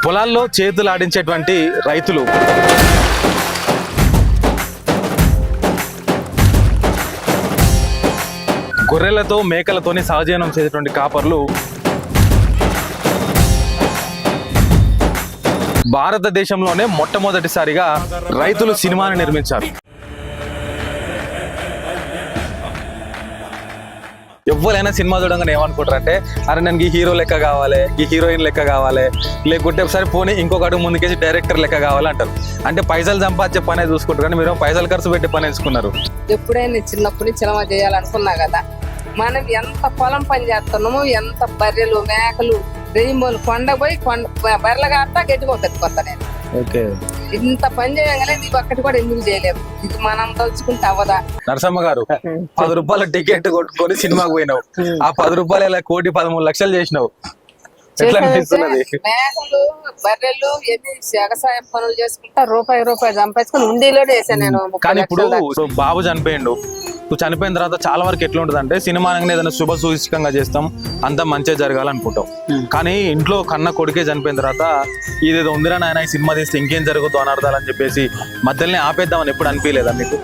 పొలాల్లో చేతులు ఆడించేటువంటి రైతులు గొర్రెలతో మేకలతోనే సహజీవనం చేసేటువంటి కాపర్లు భారతదేశంలోనే మొట్టమొదటిసారిగా రైతులు సినిమాని నిర్మించారు. ఎవరైనా సినిమా చూడంగానే ఏమనుకుంటారంటే అరే నేను ఈ హీరో లెక్క కావాలి, ఈ హీరోయిన్ లెక్క కావాలి, లేకుంటే ఒకసారి పోనీ ఇంకొక అడుగు ముందుకేసి డైరెక్టర్ లెక్క కావాలి అంటారు. అంటే పైసలు సంపాదించే పనే చూసుకుంటారు, కానీ మీరు పైసలు ఖర్చు పెట్టి పని ఎంచుకున్నారు. ఎప్పుడైనా చిన్నప్పటి నుంచి సినిమా చేయాలనుకున్నా కదా, మనం ఎంత పొలం పని చేస్తున్నామో, ఎంత బర్రెలు మేకలు రెయ్యమోలు కొండ పోయి బర్రెలు కాస్తా గట్టిపోతా నేను. ఓకే, ఇంత పని చేయగానే ఇది ఒక్కటి కూడా ఎందుకు చేయలేము. ఇది మనం తలుచుకుంటే అవ్వదా? నరసమ్మ గారు 10 రూపాయల టికెట్ కొట్టుకొని సినిమాకి పోయినావు, ఆ 10 రూపాయలు ఇలా 1,13,00,000 చేసినావు. ఎట్లా అనిపిస్తున్నది? మేకలు బర్రెలు ఎన్ని వ్యవసాయ పనులు చేసుకుంటా రూపాయి సంపాదించుకుని ఉండిలోనే వేసాను నేను. కానీ ఇప్పుడు బాబు చనిపోయిండు, నువ్వు చనిపోయిన తర్వాత చాలా వరకు ఎట్లా ఉంటుంది అంటే సినిమా అనగానే ఏదైనా శుభ సూచకంగా చేస్తాం, అంతా మంచిగా జరగాలనుకుంటాం. కానీ ఇంట్లో కన్న కొడుకే చనిపోయిన తర్వాత ఇదేదో ఉందిరా నాయన ఈ సినిమా తీస్తే ఇంకేం జరుగుతుందో అనర్థాలని చెప్పేసి మధ్యలోనే ఆపేద్దామని ఎప్పుడు అనిపించలేదా మీకు?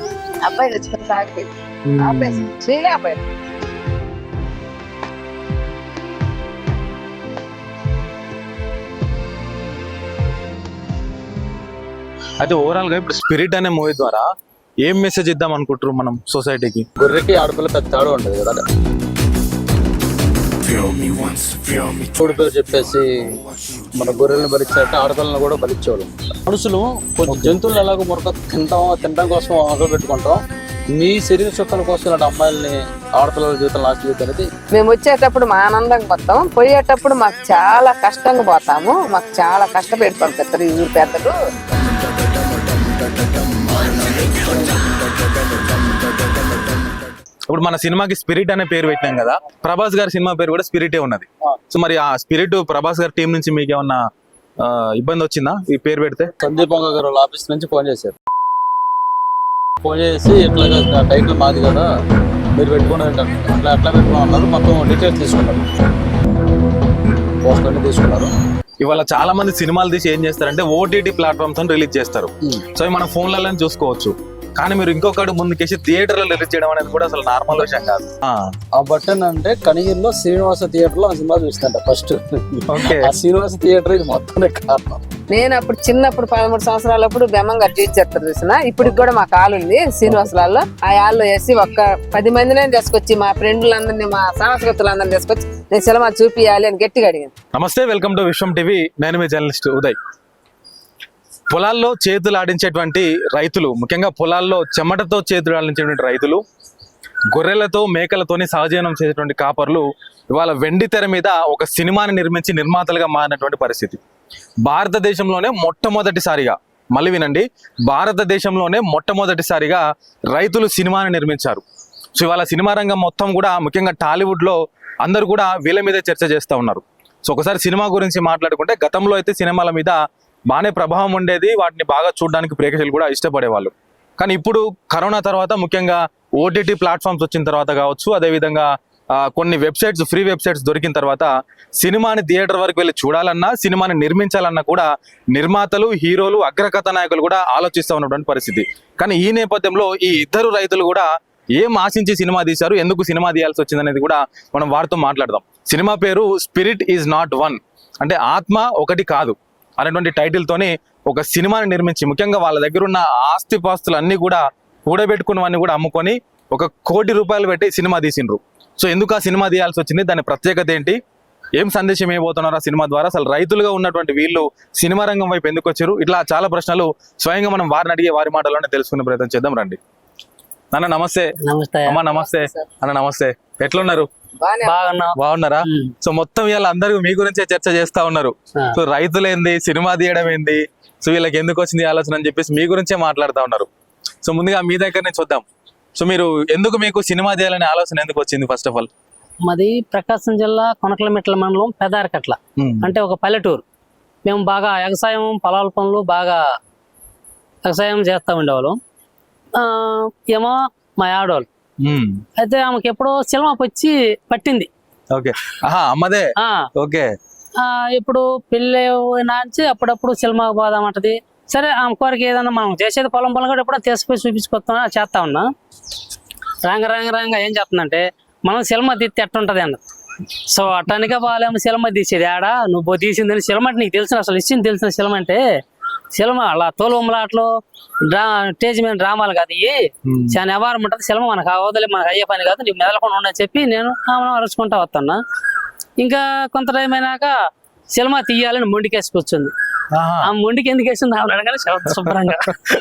అబ్బాయి తెచ్చుకుంటే అబ్బాయి అయితే ఓవరాల్ గా ఇప్పుడు స్పిరిట్ అనే మూవీ ద్వారా ఏం మెసేజ్ ఇద్దాం అనుకుంటారు మనం సొసైటీకి? గొర్రెకి ఆడపిల్ల పెద్ద తేడా ఉండదు కదా. చూడు పేరు చెప్పేసి మన గొర్రెలను బలిచ్చారంటే ఆడపిల్లను కూడా బలిచ్చేవాళ్ళు. మనుషులు కొంచెం జంతువులు ఎలాగో తినడం కోసం ఆకలి పెట్టుకుంటాం. మీ శరీర చుక్కల కోసం ఇలాంటి అమ్మాయిల్ని ఆడపిల్లల జీవితం నాశనం చేయడం అనేది. మేము వచ్చేటప్పుడు మా ఆనందంగా పోతాం, పోయేటప్పుడు మాకు చాలా కష్టంగా పోతాము. మాకు చాలా కష్టపెట్టి పంపిస్తారు ఈ ఊరు పెద్దలు. ఇప్పుడు మన సినిమాకి స్పిరిట్ అనే పేరు పెట్టినాం కదా, ప్రభాస్ గారి సినిమా పేరు కూడా స్పిరిటే ఉన్నది. సో మరి ఆ స్పిరిట్ ప్రభాస్ గారి టీం నుంచి మీకు ఏమన్నా ఇబ్బంది వచ్చిందా ఈ పేరు పెడితే? సందీప్ వంగ గారు ఆఫీస్ నుంచి ఫోన్ చేశారు. ఫోన్ చేసి ఇట్లా టైటిల్ మాది కదా మీరు పెట్టుకుని అట్లా పెట్టుకున్నారు. మొత్తం డీటెయిల్స్ తీసుకున్నారు, పోస్ట్ అన్ని తీసుకున్నారు. ఇవాళ చాలా మంది సినిమాలు తీసి ఏం చేస్తారంటే ఓటీటీ ప్లాట్ఫామ్స్ అని రిలీజ్ చేస్తారు. సో అవి మనం ఫోన్లలో చూసుకోవచ్చు. కానీ మీరు ఇంకొకటి ముందుకేసి థియేటర్లో రిలీజ్ చేయడం అనేది కూడా అసలు నార్మల్ విషయం కాదు. ఆ బటన్ అంటే కనిగిరిలో శ్రీనివాస థియేటర్ లో ఆ సినిమా చూస్తుంట ఫస్ట్. ఆ శ్రీనివాస థియేటర్ ఇది మొత్తం కారణం. నేను అప్పుడు చిన్నప్పుడు 13 సంవత్సరాలప్పుడు బెమ్మంగా టీచర్ చూసిన. ఇప్పటికి కూడా మా హాల్ ఉంది శ్రీనివాసరాల్లో. ఆ హాల్లో వేసి 10 మందినే తీసుకొచ్చి మా ఫ్రెండ్లందరినీ మా సంస్కృతులందరినీ తీసుకొచ్చి నేను సినిమా చూపియాలి అని గట్టిగా అడిగాను. నమస్తే, వెల్కమ్ టు విశ్వం టీవీ. నేను మీ జర్నలిస్ట్ ఉదయ్. పొలాల్లో చేతులు ఆడించేటువంటి రైతులు, ముఖ్యంగా పొలాల్లో చెమటతో చేతులు ఆడించేటువంటి రైతులు, గొర్రెలతో మేకలతోని సహజీవనం చేసేటువంటి కాపర్లు ఇవాళ వెండి తెర మీద ఒక సినిమాని నిర్మించి నిర్మాతలుగా మారినటువంటి పరిస్థితి. భారతదేశంలోనే మొట్టమొదటిసారిగా, మళ్ళీ వినండి, భారతదేశంలోనే మొట్టమొదటిసారిగా రైతులు సినిమాని నిర్మించారు. సో ఇవాళ సినిమా రంగం మొత్తం కూడా, ముఖ్యంగా టాలీవుడ్లో అందరూ కూడా వీళ్ళ మీదే చర్చ చేస్తూ ఉన్నారు. సో ఒకసారి సినిమా గురించి మాట్లాడుకుంటే, గతంలో అయితే సినిమాల మీద బాగానే ప్రభావం ఉండేది, వాటిని బాగా చూడడానికి ప్రేక్షకులు కూడా ఇష్టపడేవాళ్ళు. కానీ ఇప్పుడు కరోనా తర్వాత, ముఖ్యంగా ఓటీటీ ప్లాట్ఫామ్స్ వచ్చిన తర్వాత కావచ్చు, అదేవిధంగా కొన్ని వెబ్సైట్స్, ఫ్రీ వెబ్సైట్స్ దొరికిన తర్వాత సినిమాని థియేటర్ వరకు వెళ్ళి చూడాలన్నా, సినిమాని నిర్మించాలన్నా కూడా నిర్మాతలు, హీరోలు, అగ్రకథ నాయకులు కూడా ఆలోచిస్తూ ఉన్నటువంటి పరిస్థితి. కానీ ఈ నేపథ్యంలో ఈ ఇద్దరు రైతులు కూడా ఏం ఆశించి సినిమా తీశారు, ఎందుకు సినిమా తీయాల్సి వచ్చింది అనేది కూడా మనం వారితో మాట్లాడదాం. సినిమా పేరు స్పిరిట్ ఈజ్ నాట్ వన్, అంటే ఆత్మ ఒకటి కాదు అనేటువంటి టైటిల్తోని ఒక సినిమాని నిర్మించి, ముఖ్యంగా వాళ్ళ దగ్గర ఉన్న ఆస్తిపాస్తులు అన్నీ కూడా కూడబెట్టుకున్నవన్నీ కూడా అమ్ముకొని 1 కోటి రూపాయలు పెట్టి సినిమా తీసిండ్రు. సో ఎందుకు ఆ సినిమా తీయాల్సి వచ్చింది, దాని ప్రత్యేకత ఏంటి, ఏం సందేశం ఏమవుతున్నారు ఆ సినిమా ద్వారా, అసలు రైతులుగా ఉన్నటువంటి వీళ్ళు సినిమా రంగం వైపు ఎందుకు వచ్చారు, ఇట్లా చాలా ప్రశ్నలు స్వయంగా మనం వారిని అడిగే వారి మాటల్లోనే తెలుసుకునే ప్రయత్నం చేద్దాం. రండి. నాన్న నమస్తే. అమ్మ నమస్తే. అన్న నమస్తే. ఎట్లున్నారు? బాగున్నారా? సో మొత్తం ఇవాళ అందరూ మీ గురించే చర్చ చేస్తా ఉన్నారు. సో రైతులేంది, సినిమా తీయడం ఏంది, సో వీళ్ళకి ఎందుకు వచ్చింది ఆలోచన అని చెప్పేసి మీ గురించే మాట్లాడుతూ ఉన్నారు. సో ముందుగా మీ దగ్గర నుంచి చూద్దాం. సో మీరు ఎందుకు, మీకు సినిమా చేయాలనే ఆలోచన ఎందుకు వచ్చింది ఫస్ట్ ఆఫ్ ఆల్? మాది ప్రకాశం జిల్లా కొనకలమెట్ల మండలం పెదారకట్ల, అంటే ఒక పల్లెటూరు. మేము బాగా వ్యవసాయం, పొలాల పనులు బాగా వ్యవసాయం చేస్తూ ఉండేవాళ్ళం. ఏమో మా ఆడవాళ్ళు అయితే ఆమెకి ఎప్పుడో సినిమా వచ్చి పట్టింది. ఓకే, అమ్మదే. ఓకే, ఇప్పుడు పెళ్ళి నాంచి అప్పుడప్పుడు సినిమాకి పోదామంటది. సరే ఆమె కోరిక ఏదన్నా మనం చేసేది పొలం కూడా ఎప్పుడో తీసుకుపోయి చూపించుకొస్తా చేస్తా ఉన్నా. రాంగ ఏం చేస్తుందంటే మనం సినిమా తీస్తే ఎట్టుంటది అన్న. సో అట్టానికే బాగాలేమో సినిమా తీసేది ఆడ నువ్వు తీసిందని సినిమా అంటే నీకు తెలిసిన అసలు ఇచ్చింది తెలిసిన సినిమా అంటే సినిమా అలా తోలుమలాట్లు స్టేజ్ మీద డ్రామాలు కాదు ఇవి చాలా వ్యవహారం ఉంటుంది. సినిమా మనకు అవదలే మనకు అయ్యే పని కాదు నీకు మెదలకుండా ఉండని చెప్పి నేను అరుచుకుంటా వస్తున్నా. ఇంకా కొంత టైం అయినాక సినిమా తీయాలని మొండికేసుకొచ్చింది. ఆ మొండికి ఎందుకు వేసింది అడగాలి శుభ్రంగా.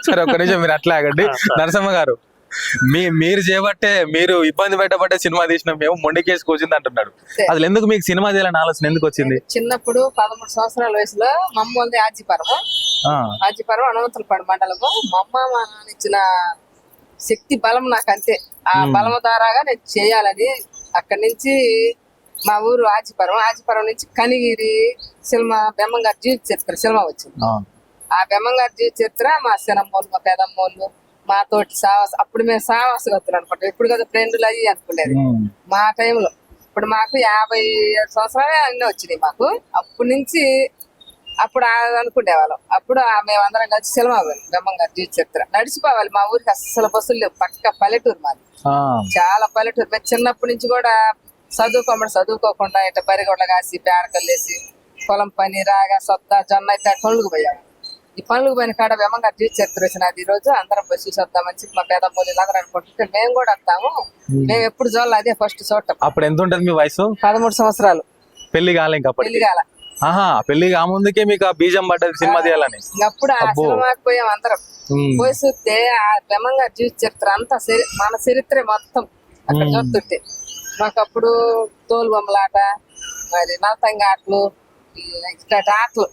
సరే ఒక్క నిమిషం మీరు అట్లా ఆగండి. నరసింహ గారు మీరు చేయబట్టే మీరు ఇబ్బంది పెట్టబట్టే సినిమా తీసినాం మేము మొండికేసుకొచ్చింది అంటున్నాడు. అసలు ఎందుకు మీకు సినిమా చేయాలని ఆలోచన ఎందుకు వచ్చింది? చిన్నప్పుడు 13 సంవత్సరాల వయసులో మా అమ్మ వాళ్ళది ఆజిపురం అనంతలపాడు మండలము. మా అమ్మ మా నాన్న ఇచ్చిన శక్తి బలం నాకు అంతే. ఆ బలం ద్వారాగా నేను చేయాలని అక్కడి నుంచి మా ఊరు ఆజిపురం నుంచి కనిగిరి సినిమా బెమ్మంగారి జీవిత చరిత్ర సినిమా వచ్చింది. ఆ బెమ్మంగారి జీవిత చరిత్ర మా సినమ్మోళ్ళు మా పెదమ్మోళ్ళు మా తోటి అప్పుడు మేము సావాసగత్తులు అనుకుంటాం. ఇప్పుడు కదా ఫ్రెండ్లు అయ్యి అనుకునేది మా టైంలో. ఇప్పుడు మాకు 57 సంవత్సరాలే అన్నీ వచ్చినాయి మాకు. అప్పటి నుంచి అప్పుడు అనుకునేవాళ్ళం. అప్పుడు మేమందరం కలిసి సినిమా బెమ్మంగారి జీవిత చరిత్ర నడిచిపోవాలి. మా ఊరికి అస్సలు బస్సులు లేవు. పక్క పల్లెటూరు మాది, చాలా పల్లెటూరు. మేము చిన్నప్పటి నుంచి కూడా చదువుకోకుండా ఇట్లా బరిగొడ్ల కాసి పేడకలు వేసి పొలం పని రాగా సొత్త జొన్న అయితే పనులకు పోయాము. ఈ పనులకు పోయిన కాడ బెమ్మంగారి జీవిత చరిత్ర వచ్చినది. ఈ రోజు అందరం పోయి చూసి వద్దామని చెప్పి మా పెద్దమ్మలు ఇలాగ అనుకుంటుంటే మేము కూడా వస్తాము. మేము ఎప్పుడు చూడాలి అదే ఫస్ట్ చూడటం. అప్పుడు ఎంత ఉంటుంది మీ వయసు? 13 సంవత్సరాలు. పెళ్లి కాలే ఇంకా? పెళ్లి కాల. పెళ్లి కాముందుకే మీకు ఆ బీజం పడ్డది సినిమా తీయాలని. అప్పుడు ఆ సినిమాకి పోయాం అందరం. పోయి చూస్తే ఆ బెమ్మంగారి జీవిత చరిత్ర అంతా మన చరిత్రే మొత్తం అక్కడ చూస్తుంటే. మాకు అప్పుడు తోలు బొమ్మలాట, మరి నల్తంగి ఆటలు, ఇట్లాంటి ఆటలు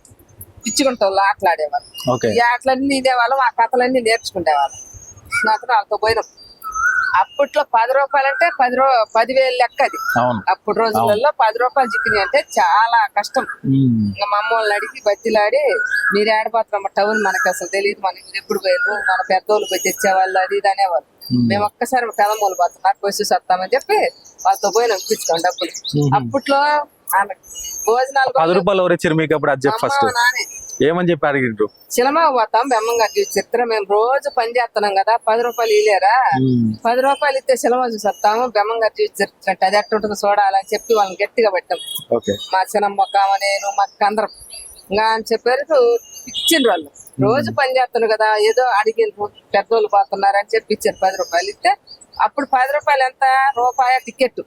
పిచ్చుకుంటోళ్ళు ఆటలు ఆడేవాళ్ళు. ఈ ఆటలన్నీ ఇదేవాళ్ళం. ఆ కథలన్నీ నేర్చుకునేవాళ్ళం. స్నాతన వాళ్ళతో పోయినాం. అప్పట్లో 10 రూపాయలు అంటే 10,000 లెక్క అది. అప్పుడు రోజులలో 10 రూపాయలు చిక్కినాయి అంటే చాలా కష్టం. ఇంకా మా అమ్మ వాళ్ళని అడిగి బతిలాడి మీరు ఆడిపోతారమ్మ టౌన్ మనకి అసలు తెలియదు, మనకి ఎప్పుడు పోయారు, మన పెద్దోళ్ళు పోయి తెచ్చేవాళ్ళు అది ఇది అనేవాళ్ళు. మేము ఒక్కసారి పెదమూలు పోతాం నాకు పోయి వస్తామని చెప్పి వాళ్ళతో పోయినా ఇప్పించుకోండి డబ్బులు. అప్పట్లో భోజనాలు 10 రూపాయలు ఎవరు ఇచ్చారు మీకు అప్పుడు? అది చెప్పి ఫస్ట్ ఏమని చెప్పి అడిగిండ్రు? సినిమా పోతాం బెమ్మంగారి జీవిత చరిత్ర మేము రోజు పని చేస్తున్నాం కదా, 10 రూపాయలు ఇలేరా, 10 రూపాయలు ఇస్తే సినిమా చూసి వస్తాము బెమ్మంగారి జీవిత చరిత్ర అంటే అది ఎట్టుంటుందో చూడాలని చెప్పి వాళ్ళని గట్టిగా పెట్టాం. మా సినిమా నేను మా అందరం ఇంకా అని చెప్పారు. ఇచ్చిండ్రు వాళ్ళు. రోజు పని చేస్తున్నారు కదా, ఏదో అడిగిండ్రు పెద్దోళ్ళు పోతున్నారు అని చెప్పి ఇచ్చారు 10 రూపాయలు ఇస్తే. అప్పుడు 10 రూపాయలు ఎంత? రూపాయ టికెట్.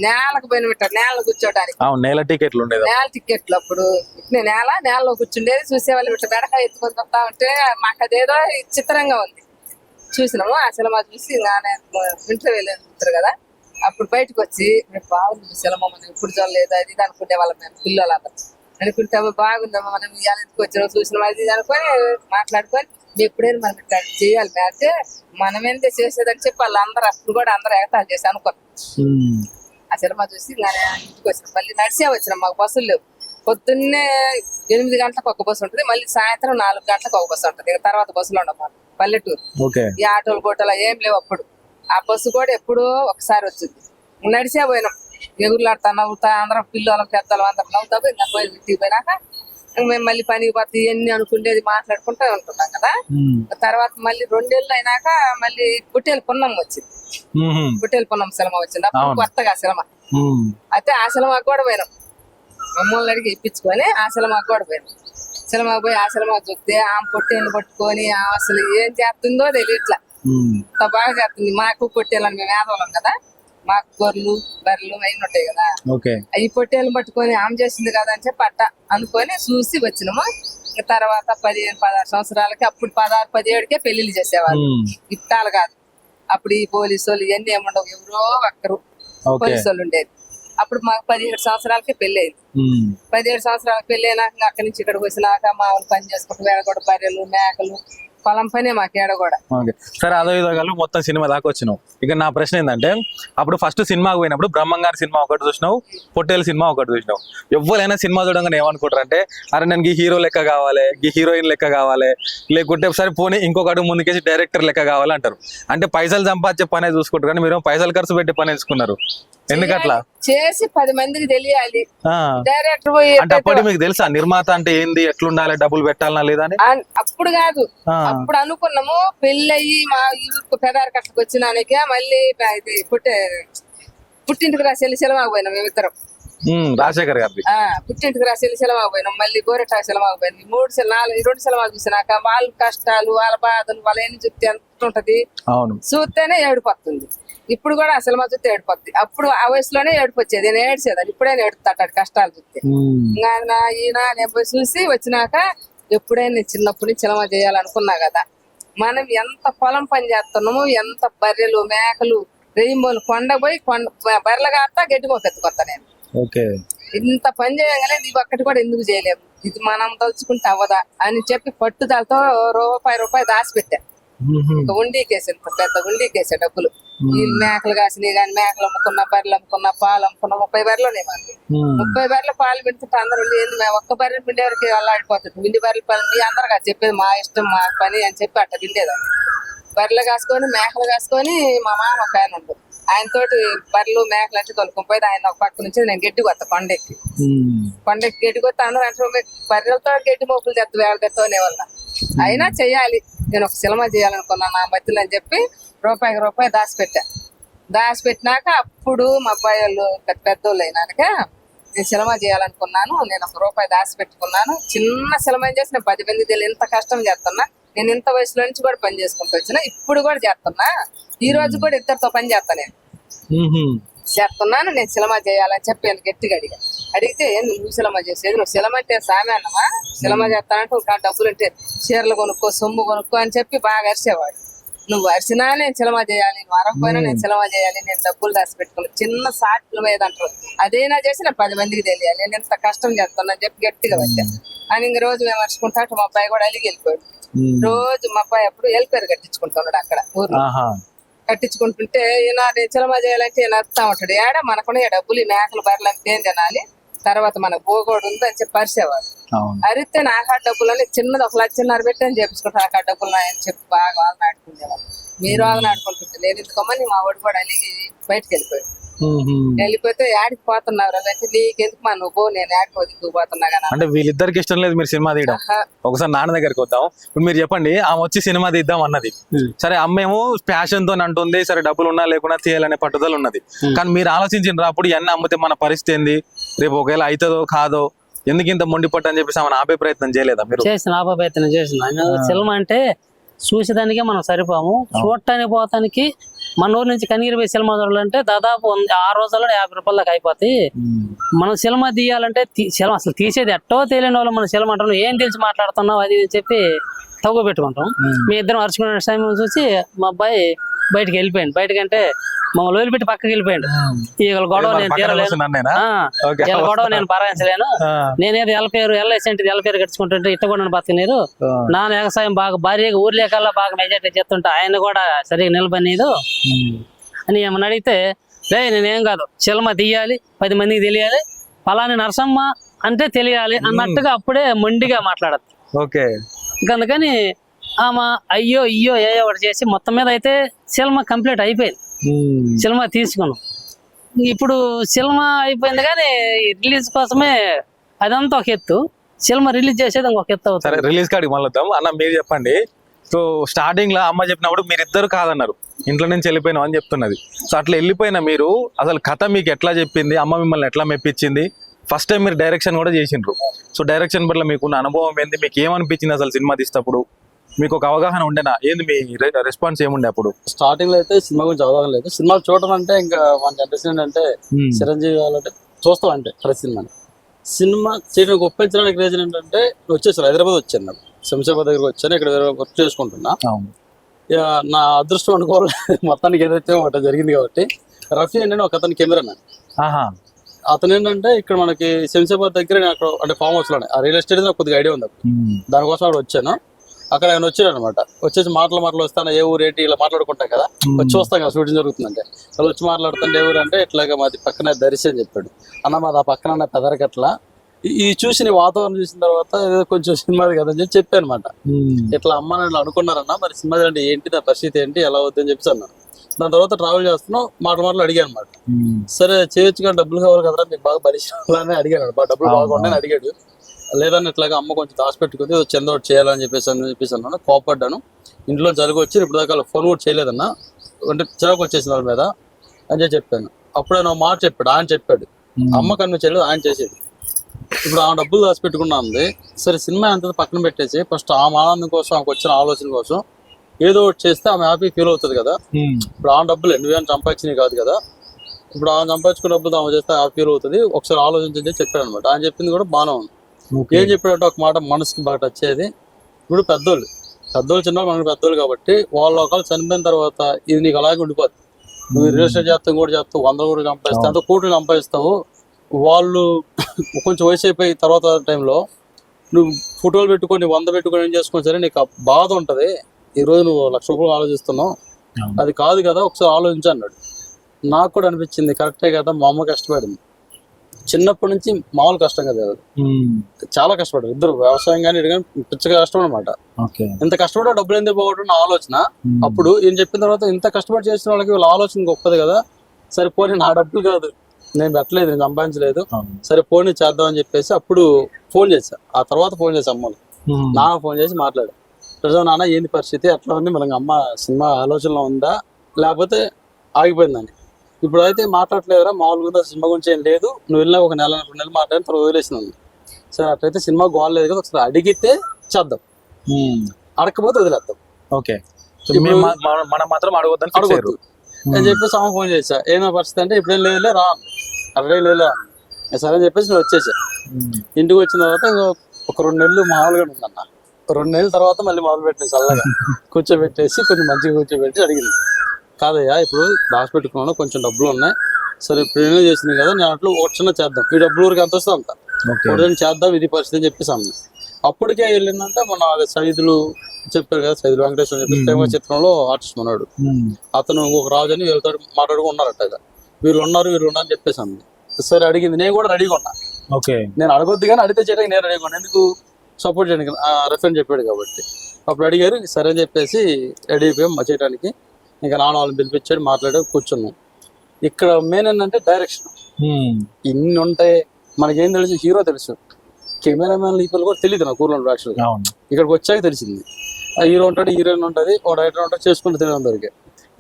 నేలకు పోయిన పెట్టారు, నేల కూర్చోడానికి. నేల టికెట్లు ఉండేది. నేల టికెట్లు అప్పుడు నేలలో కూర్చుండేది. చూసేవాళ్ళు ఇట్లా బెడక ఎత్తుకొని వస్తా ఉంటే మాకు అదేదో చిత్రంగా ఉంది. చూసినాము ఆ సినిమా చూసి ఇంట్లో వెళ్ళారు కదా. అప్పుడు బయటకు వచ్చి బాగుంది సినిమా, మనం ఇప్పుడు చూడలేదు అది ఇది అనుకునే వాళ్ళం మేము పిల్లలందరూ. అనుకుంటే బాగుందమ్మా మనం ఇవాళ ఎందుకు వచ్చినాం చూసినాం అది ఇది అనుకొని మాట్లాడుకొని ఎప్పుడైనా మనం ఇట్లా చేయాలి అంటే మనం ఏంటే చేసేదని చెప్పి వాళ్ళందరూ అప్పుడు కూడా అందరూ ఎగతాలు చేసి అనుకున్నాం. ఆ సినిమా చూసి ఇంటికి వచ్చినాం. మళ్ళీ నడిచే వచ్చినాం. మాకు బస్సులు లేవు. పొద్దున్నే 8 గంటలకు ఒక బస్సు ఉంటుంది, మళ్ళీ సాయంత్రం 4 గంటలకు ఒక బస్సు ఉంటుంది. తర్వాత బస్సులు ఉండవు పల్లెటూరు. ఈ ఆటోలు బోటోలు ఏం లేవు అప్పుడు. ఆ బస్సు కూడా ఎప్పుడో ఒకసారి వచ్చింది. నడిచే పోయినాం. ఎగురులాడుతా నవ్వుతా అందరం పిల్లలు పెద్దలు అందరం నవ్వుతా పోయి ఇంకా పోయి ఇంటికి పోయినాక మేము మళ్ళీ పనికి పోతే ఇవన్నీ అనుకునేది మాట్లాడుకుంటూ ఉంటున్నాం కదా. తర్వాత మళ్ళీ 2 ఏళ్ళు అయినాక మళ్ళీ పుట్టేలు పున్నం వచ్చింది. పుట్టేలు పున్నం సినిమా వచ్చింది. అప్పుడు కొత్తగా సినిమా అయితే ఆ సినిమాకి కూడా పోయినాం. మమ్మల్ని అడిగి ఇప్పించుకొని ఆ సినిమాకి కూడా పోయినాం. సినిమాకి పోయి ఆ సినిమా చూస్తే ఆమె పొట్టేళ్ళు పట్టుకొని అసలు ఏం చేస్తుందో తెలియట్లా. బాగా చేస్తుంది. మాకు పొట్టేళ్ళని మేము వేదవాళ్ళం కదా, మాకు గొర్రెలు బర్రెలు అయిన ఉంటాయి కదా, అవి పొట్టేళ్ళు పట్టుకొని ఆమె చేసింది కదా అని చెప్పి అట్ట అనుకొని చూసి వచ్చినాము. తర్వాత 15-16 సంవత్సరాలకి అప్పుడు 16-17కే పెళ్లిళ్ళు చేసేవాళ్ళు. ఇట్టాలు కాదు. అప్పుడు ఈ పోలీసు వాళ్ళు ఇవన్నీ ఏముండవు, ఎవరో ఒక్కరు పోలీసు వాళ్ళు ఉండేది. అప్పుడు మాకు 17 సంవత్సరాలకే పెళ్లి అయింది. 17 సంవత్సరాలకు పెళ్లి అయినాక అక్కడి నుంచి ఇక్కడికి వచ్చినాక మా వాళ్ళు పని చేసుకుంటూ వేడగొడ బర్రెలు మేకలు పొలం పనే మాకు ఏడ కూడా. సరే అదో ఇదో మొత్తం సినిమా దాకా వచ్చినావు. ఇక నా ప్రశ్న ఏంటంటే అప్పుడు ఫస్ట్ సినిమాకి పోయినప్పుడు బ్రహ్మంగారి సినిమా ఒకటి చూసినావు, పొట్టేల సినిమా ఒకటి చూసినావు. ఎవరైనా సినిమా చూడగానే ఏమనుకుంటారు అంటే అరే నేను ఈ హీరో లెక్క కావాలి, ఈ హీరోయిన్ లెక్క కావాలి, లేకుంటే సరే పోనీ ఇంకొకటి ముందుకేసి డైరెక్టర్ లెక్క కావాలి అంటారు. అంటే పైసలు సంపాదించే పనే చూసుకుంటారు కానీ మీరు పైసలు ఖర్చు పెట్టే పని ఎంచుకున్నారు. ఎందుకట్లా చేసి 10 మందికి తెలియాలి. ఆ. డైరెక్టర్ పోయి అంటే అప్పటి మీకు తెలుసా నిర్మాత అంటే ఏంది, ఎట్లుండాలి, డబ్బులు పెట్టాలనా లేదా అని? అప్పుడు కాదు, ఆ. అప్పుడు అనుకున్నాము పెళ్ళయి మా ఊరికి పెదారి కట్టకు వచ్చినానికే మళ్ళీ ఇది పుట్టింటికి రాసి సెలవు పోయినాం మేమిద్దరం. రాజశేఖర్ గారి పుట్టింటికి రాసి సెలవు పోయినాం, మళ్ళీ గోరెటా సెలవు పోయింది. 2 సెలవులు చూసినాక వాళ్ళ కష్టాలు వాళ్ళ బాధలు వాళ్ళ ఎన్ని చూస్తే ఎంత ఉంటది, అవును చూస్తేనే ఏడుపు వస్తుంది. ఇప్పుడు కూడా ఆ సినిమా చూస్తే ఏడుపు వస్తుంది. అప్పుడు ఆ వయసులోనే ఏడుపు వచ్చేది, నేను ఏడ్చేదాన్ని. ఇప్పుడే ఏడుతాడు కష్టాలు చూస్తే. ఈయన నేను పోయి చూసి వచ్చినాక ఎప్పుడైనా నేను చిన్నప్పటి నుంచి సినిమా చేయాలనుకున్నా కదా. మనం ఎంత పొలం పని చేస్తున్నాము, ఎంత బర్రెలు మేకలు రెయ్యమోలు కొండ పోయి బర్రెలు కాస్తా గడ్డి మొక్కెత్తుకొస్తా నేను. ఇంత పని చేయగానే ఇది ఒక్కటి కూడా ఎందుకు చేయలేము, ఇది మనం తలుచుకుంటే అవ్వదా అని చెప్పి పట్టుదలతో రూపాయి దాచిపెట్టా. ఉండీకేసి పెద్ద ఉండీకేసే డబ్బులు. ఈ మేకలు కాసినవి కానీ మేకలు అమ్ముకున్న బర్రెలు అమ్ముకున్న పాలు అమ్ముకున్న 30 బర్రెలు మాకు. 30 బర్రెలు పాలు పెడుతుంటే అందరూ ఒక్క బర్రెలు పిండేవారికి అల్లాడిపోతుంది. పిండి బర్రెలు పని మీ అందరు చెప్పేది మా ఇష్టం మా పని అని చెప్పి అట్ట పిండేదాన్ని. బర్రెలు కాసుకొని మేకలు కాసుకొని మా మామ ఒక ఆయన ఉండు, ఆయనతోటి బర్రెలు మేకలు అంటే తొలుకొని పోయి ఆయన ఒక పక్క నుంచి నేను గడ్డి కొత్త కొండెక్కి గడ్డి కొత్త అందరూ అంటే బర్రెలతో గడ్డి మోపులు తెత్త వేళ తెత్తనే వల్ల అయినా చెయ్యాలి, నేను ఒక సినిమా చేయాలనుకున్నాను నా మధ్యలో అని చెప్పి రూపాయి దాచిపెట్టినాక అప్పుడు మా అబ్బాయి వాళ్ళు పెద్దోళ్ళు అయినాక నేను సినిమా చేయాలనుకున్నాను. నేను ₹1 దాచిపెట్టుకున్నాను. చిన్న సినిమా చేసి నేను 10 మంది తెలియదు ఇంత కష్టం చేస్తున్నా. నేను ఇంత వయసులో నుంచి కూడా పని చేసుకుంటూ వచ్చిన, ఇప్పుడు కూడా చేస్తున్నా. ఈ రోజు కూడా ఇద్దరితో పని చేస్తున్నాను. నేను సినిమా చేయాలని చెప్పి నేను గట్టిగా అడిగితే నువ్వు సినిమా చేసేది, నువ్వు సినిమా అంటే సామె అన్నమా, సినిమా చేస్తానంటే ఒక డబ్బులు అంటే చీరలు కొనుక్కో సొమ్ము కొనుక్కో అని చెప్పి బాగా అరిచేవాడు. నువ్వు అరిచినా నేను సినిమా చేయాలి, నువ్వు అరకపోయినా నేను సినిమా చేయాలి, నేను డబ్బులు దాచి పెట్టుకున్నాను. చిన్న సాట్లు మీద అంటారు, అదైనా చేసి నేను 10 మందికి తెలియాలి, నేను ఇంత కష్టం చేస్తున్నా అని చెప్పి గట్టిగా వచ్చా. అని ఇంక రోజు మేము అరుచుకుంటా మా అబ్బాయి కూడా అలిగి వెళ్ళిపోయాడు. రోజు మా అబ్బాయి అప్పుడు ఎల్పేరు కట్టించుకుంటున్నాడు అక్కడ ఊర్లో. కట్టించుకుంటుంటే ఈయన నేను సినిమా చేయాలంటే ఈయన అర్థం ఉంటాడు, ఏడా మనకునే డబ్బులు ఈ మేకలు బర్రెలు అంటే ఏం తినాలి, తర్వాత మనకు పోగోడు ఉంది అని చెప్పి పరిచేవాడు. అరిస్తే నాకు ఆ డబ్బులని చిన్నది 1,50,000 పెట్టి అని చెప్పుకుంటాను, నాకు ఆ డబ్బులు అని చెప్పి బాగా వాళ్ళని ఆడుకునేవాళ్ళు. మీరు వాళ్ళని ఆడుకుంటుంటే నేను ఎందుకమ్మని మా వాడు కూడా అలిగి బయటకు వెళ్ళిపోయాడు. వెళ్ళిపోతే యాడికి పోతున్నారు అంటే నీకెందుకు మా నువ్వు నేను యాడికి పోతున్నా కదా. అంటే వీళ్ళిద్దరికి ఇష్టం లేదు మీరు సినిమా తీయడం. ఒకసారి నాన్న దగ్గరికి వద్దాం. ఇప్పుడు మీరు చెప్పండి, ఆమె వచ్చి సినిమా తీద్దాం అన్నది, సరే అమ్మేమో ప్యాషన్ తో అంటుంది, సరే డబ్బులు ఉన్నా లేకున్నా తీయాలనే పట్టుదల ఉన్నది. కానీ మీరు ఆలోచించిన అప్పుడు ఇవన్నీ అమ్మితే మన పరిస్థితి ఏంది, రేపు ఒకవేళ అవుతుందో కాదో, ఎందుకు ఇంత మొండి పట్టు అని చెప్పేసి ఆమె ఆపే ప్రయత్నం చేయలేదా మీరు? ఆపే ప్రయత్నం చేసిన. సినిమా అంటే చూసేదానికే మనం సరిపోము, చూడటానికి పోతానికి మన ఊరు నుంచి కనిగిరిపోయి సినిమా చూడాలంటే దాదాపు 6 రోజుల్లో 50 రూపాయల దాకా అయిపోతాయి. మనం సినిమా తీయాలంటే సినిమా అసలు తీసేది ఎట్టో తెలియని వాళ్ళు మనం సినిమా అంటాం, ఏం తెలిసి మాట్లాడుతున్నావు అది చెప్పి తగ్గు పెట్టుకుంటాం. మీ ఇద్దరం అరుచుకునే టైం చూసి మా అబ్బాయి బయటకు వెళ్ళిపోయాడు. బయటకంటే మమ్మల్ని వదిలిపెట్టి పక్కకి వెళ్ళిపోయాడు. వీళ్ళ గొడవ నేను తీరలేను, వీళ్ళ గొడవ నేను భరాయించలేను, నేనేది ఎల్ఐసి అంటే ఎల్పేరు కట్టుకుంటుంటే ఇట్ట కూడా బతకలేదు, నా వ్యవసాయం బాగా భారీగా ఊర్లేకల్లా బాగా మెజార్టీ చేస్తుంటే ఆయన కూడా సరిగ్గా నిలబడలేదు అని ఏమన్నా అడిగితే, రే నేనేం కాదు సినిమా తీయాలి, 10 మందికి తెలియాలి, పలాని నరసమ్మ అంటే తెలియాలి అన్నట్టుగా అప్పుడే మొండిగా మాట్లాడదు. అందుకని ఆమె అయ్యో ఏ ఒకటి చేసి మొత్తం మీద అయితే సినిమా కంప్లీట్ అయిపోయింది. సినిమా తీసుకున్నాం. ఇప్పుడు సినిమా అయిపోయింది కానీ రిలీజ్ కోసమే అదంతా ఒక ఎత్తు, సినిమా రిలీజ్ చేసేది ఇంకొక ఎత్తు అవుతుంది. రిలీజ్ కాడికి మళ్ళీ వద్దాం. అన్న మీరు చెప్పండి, సో స్టార్టింగ్ లో అమ్మ చెప్పినప్పుడు మీరిద్దరు కాదన్నారు, ఇంట్లో నుంచి వెళ్ళిపోయినాం అని చెప్తున్నది. సో అట్లా వెళ్ళిపోయిన మీరు అసలు కథ మీకు ఎట్లా చెప్పింది, అమ్మ మిమ్మల్ని ఎట్లా మెప్పించింది, ఫస్ట్ టైం మీరు డైరెక్షన్ కూడా చేసిండ్రు, సో డైరెక్షన్ పట్ల మీకున్న అనుభవం ఏంది, మీకు ఏమనిపించింది అసలు సినిమా తీసేటప్పుడు, మీకు ఒక అవగాహన ఉండేనా, ఏంది మీ రెస్పాన్స్ ఏముండే అప్పుడు? స్టార్టింగ్ లో అయితే సినిమా గురించి అవగాహన లేదు. సినిమాలు చూడటం అంటే ఇంకా మన జనరేషన్ ఏంటంటే చిరంజీవి వాళ్ళంటే చూస్తాం అంటే ప్రతి సినిమా చేయడానికి ఒప్పించడానికి రీజన్ ఏంటంటే వచ్చేసారు, హైదరాబాద్ వచ్చాను, నాకు శంషాబాద్ దగ్గరకు వచ్చాను, ఇక్కడ వర్క్ చేసుకుంటున్నా. నా అదృష్టం అనుకోవాలి మొత్తానికి ఏదైతే ఒకటి జరిగింది కాబట్టి. రఫీ అంటే ఒక అతని కెమెరామెన్, అతను ఏంటంటే ఇక్కడ మనకి శంషాబాద్ దగ్గర అక్కడ అంటే ఫామ్ హౌస్ లోనే ఆ రియల్ ఎస్టేట్ నాకు కొద్దిగా ఐడియా ఉంది. దానికోసం అక్కడ వచ్చాను. అక్కడ ఆయన వచ్చాడు అనమాట, వచ్చేసి మాటలు వస్తాను, ఏ ఊరు ఏంటి ఇలా మాట్లాడుకుంటాం కదా, వచ్చి వస్తాం కదా షూటింగ్ జరుగుతుందంటే, వాళ్ళు వచ్చి మాట్లాడుతుంటే ఏ ఊరు అంటే ఇట్లాగా మాది పక్కన దర్శి అని చెప్పాడు. అన్న మాది ఆ పక్కన పెదరకట్ల, ఈ చూసిన వాతావరణం చూసిన తర్వాత ఏదో కొంచెం సినిమాది కదా అని చెప్పి అనమాట. ఇట్లా అమ్మ నన్ను అనుకున్నారన్న, మరి సినిమా అంటే ఏంటి, నా పరిస్థితి ఏంటి, ఎలా అవుద్దని చెప్పి అన్నాను. దాని తర్వాత ట్రావెల్ చేస్తున్నాం, మాటలు అడిగాను అనమాట. సరే చేయొచ్చు కానీ డబ్బులు కావాలి కదరా మీకు బాగా బలిష్టాలని అడిగాను. డబ్బులు బాగుంటాయని అడిగాడు. లేదని ఇట్లాగా అమ్మ కొంచెం దాచిపెట్టుకుంది చంద ఒకటి చేయాలని చెప్పేసి అన్నాను. కోపడ్డాను. ఇంట్లో జరుగు వచ్చి ఇప్పుడు దాకా ఫోన్ కూడా చేయలేదన్నా, అంటే చిరాకు వచ్చేసింది వాళ్ళ మీద అని చెప్పాను. అప్పుడే నా మాట చెప్పాడు, ఆయన చెప్పాడు అమ్మ కన్ను చేయలేదు, ఆయన చేసేది. ఇప్పుడు ఆ డబ్బులు దాచిపెట్టుకున్నా ఉంది. సరే సినిమా అంతా పక్కన పెట్టేసి ఫస్ట్ ఆమె ఆనందం కోసం, ఆమెకు వచ్చిన ఆలోచన కోసం ఏదో ఒకటి చేస్తే ఆమె హ్యాపీ ఫీల్ అవుతుంది కదా. ఇప్పుడు ఆ డబ్బులు నువ్వేం సంపాదించినవి కాదు కదా, ఇప్పుడు ఆమె సంపాదించుకున్న డబ్బులు ఆమె చేస్తే హ్యాపీ ఫీల్ అవుతుంది, ఒకసారి ఆలోచించని చెప్పాడు అనమాట. ఆయన చెప్పింది కూడా బాగానే ఉంది. ఏం చెప్పాడంటే ఒక మాట మనసుకి బాగా టచ్ అయ్యేది. ఇప్పుడు పెద్దోళ్ళు చిన్నవాళ్ళు మనకి పెద్దోళ్ళు కాబట్టి వాళ్ళు ఒకళ్ళు చనిపోయిన తర్వాత ఇది నీకు అలాగే ఉండిపోతుంది. నువ్వు రియల్ ఎస్టేట్ చేస్తావు కూడా చేస్తావు, 100 కోట్లు సంపాదిస్తావు, అంత కోట్లు సంపాదిస్తావు. వాళ్ళు కొంచెం వయసు అయిపోయి తర్వాత టైంలో నువ్వు ఫోటోలు పెట్టుకొని 100 పెట్టుకొని ఏం చేసుకుని సరే నీకు బాధ ఉంటుంది. ఈరోజు నువ్వు 1,00,000 రూపాయలు ఆలోచిస్తున్నావు, అది కాదు కదా, ఒకసారి ఆలోచించు అన్నాడు. నాకు కూడా అనిపించింది కరెక్టే కదా. మా అమ్మ కష్టపడింది చిన్నప్పటి నుంచి, మామూలు కష్టం కదా, చాలా కష్టపడ్డారు ఇద్దరు. వ్యవసాయం కానీ ఇటు కానీ పిచ్చగా కష్టం అనమాట. ఇంత కష్టపడే డబ్బులు ఎందుకు పోవడం నా ఆలోచన. అప్పుడు ఏం చెప్పిన తర్వాత ఇంత కష్టపడి చేసిన వాళ్ళకి వీళ్ళ ఆలోచన గొప్పది కదా. సరే పోనీ నా డబ్బులు కాదు, నేను పెట్టలేదు, నేను సంపాదించలేదు, సరే పోనీ చేద్దాం అని చెప్పేసి అప్పుడు ఫోన్ చేశా. ఆ తర్వాత ఫోన్ చేశా అమ్మలు. నాన్న ఫోన్ చేసి మాట్లాడా, నాన్న ఏంది పరిస్థితి, ఎట్లా ఉంది, మనకి అమ్మ సినిమా ఆలోచనలో ఉందా లేకపోతే ఆగిపోయిందని. ఇప్పుడు అయితే మాట్లాడలేదురా, మామూలుగా సినిమా గురించి ఏం లేదు, నువ్వు వెళ్ళినా ఒక 1-2 నెలలు మాట్లాడిన తర్వాత వదిలేసినాను. సరే అట్లయితే సినిమా గోల్ లేదు కదా, ఒకసారి అడిగితే చేద్దాం, అడగకపోతే వదిలేద్దాం. ఓకే, మనం మాత్రం అడగొద్దు అని చెప్పేసి అమ్మ ఫోన్ చేశా. ఏమో పరిస్థితి అంటే ఇప్పుడేం లేదులే రా, అరవై లేదులే సరే అని చెప్పేసి నేను వచ్చేసా. ఇంటికి వచ్చిన తర్వాత ఒక 2 నెలలు మామూలుగా ఉందన్న. 2 నెలల తర్వాత మళ్ళీ మొదలు పెట్టింది చల్లగా కూర్చోబెట్టేసి కొంచెం మంచిగా కూర్చోబెట్టి అడిగింది, కాదయ్యా ఇప్పుడు దాచిపెట్టుకున్నాను, కొంచెం డబ్బులు ఉన్నాయి, సరే ఇప్పుడు ఏమో చేసింది కదా, నేను అట్లా వచ్చిన చేద్దాం, ఈ డబ్బులు వరకు ఎంత వస్తే అంత ఒకటి చేద్దాం, ఇది పరిస్థితి అని చెప్పేసి అమ్మ. అప్పటికే వెళ్ళిందంటే మన సైదులు చెప్పారు కదా, సైదులు వెంకటేశ్వర చెప్పి ప్రేమ చిత్రంలో ఆర్టిస్ట్ ఉన్నాడు, అతను ఒక రాజు అని వీళ్ళతో మాట్లాడుకుని ఉన్నారట. వీళ్ళు ఉన్నారు అని చెప్పేసి అమ్మ. సరే అడిగింది, నేను కూడా రెడీగా ఉన్నా. నేను అడగొద్దు కానీ అడిగితే చేయడానికి నేను రెడీగా ఉన్నా, ఎందుకు సపోర్ట్ చేయడానికి, రెఫరెన్స్ చెప్పాడు కాబట్టి. అప్పుడు అడిగారు, సరే అని చెప్పేసి రెడీ అయిపోయాం చేయడానికి. ఇంకా నాన్న వాళ్ళని పిలిపించాడు, మాట్లాడి కూర్చున్నాం. ఇక్కడ మెయిన్ ఏంటంటే డైరెక్షన్. ఇన్ని ఉంటాయి మనకేం తెలుసు, హీరో తెలుసు, కెమెరామెన్ పీపుల్ కూడా తెలియదు నాకు ఊర్లో యాక్చువల్గా. ఇక్కడికి వచ్చాక తెలిసింది హీరో ఉంటాడు, హీరోయిన్ ఉంటుంది, ఓ డైరెక్టర్ ఉంటాడు, చేసుకుంటూ తెలియదు అందరికి.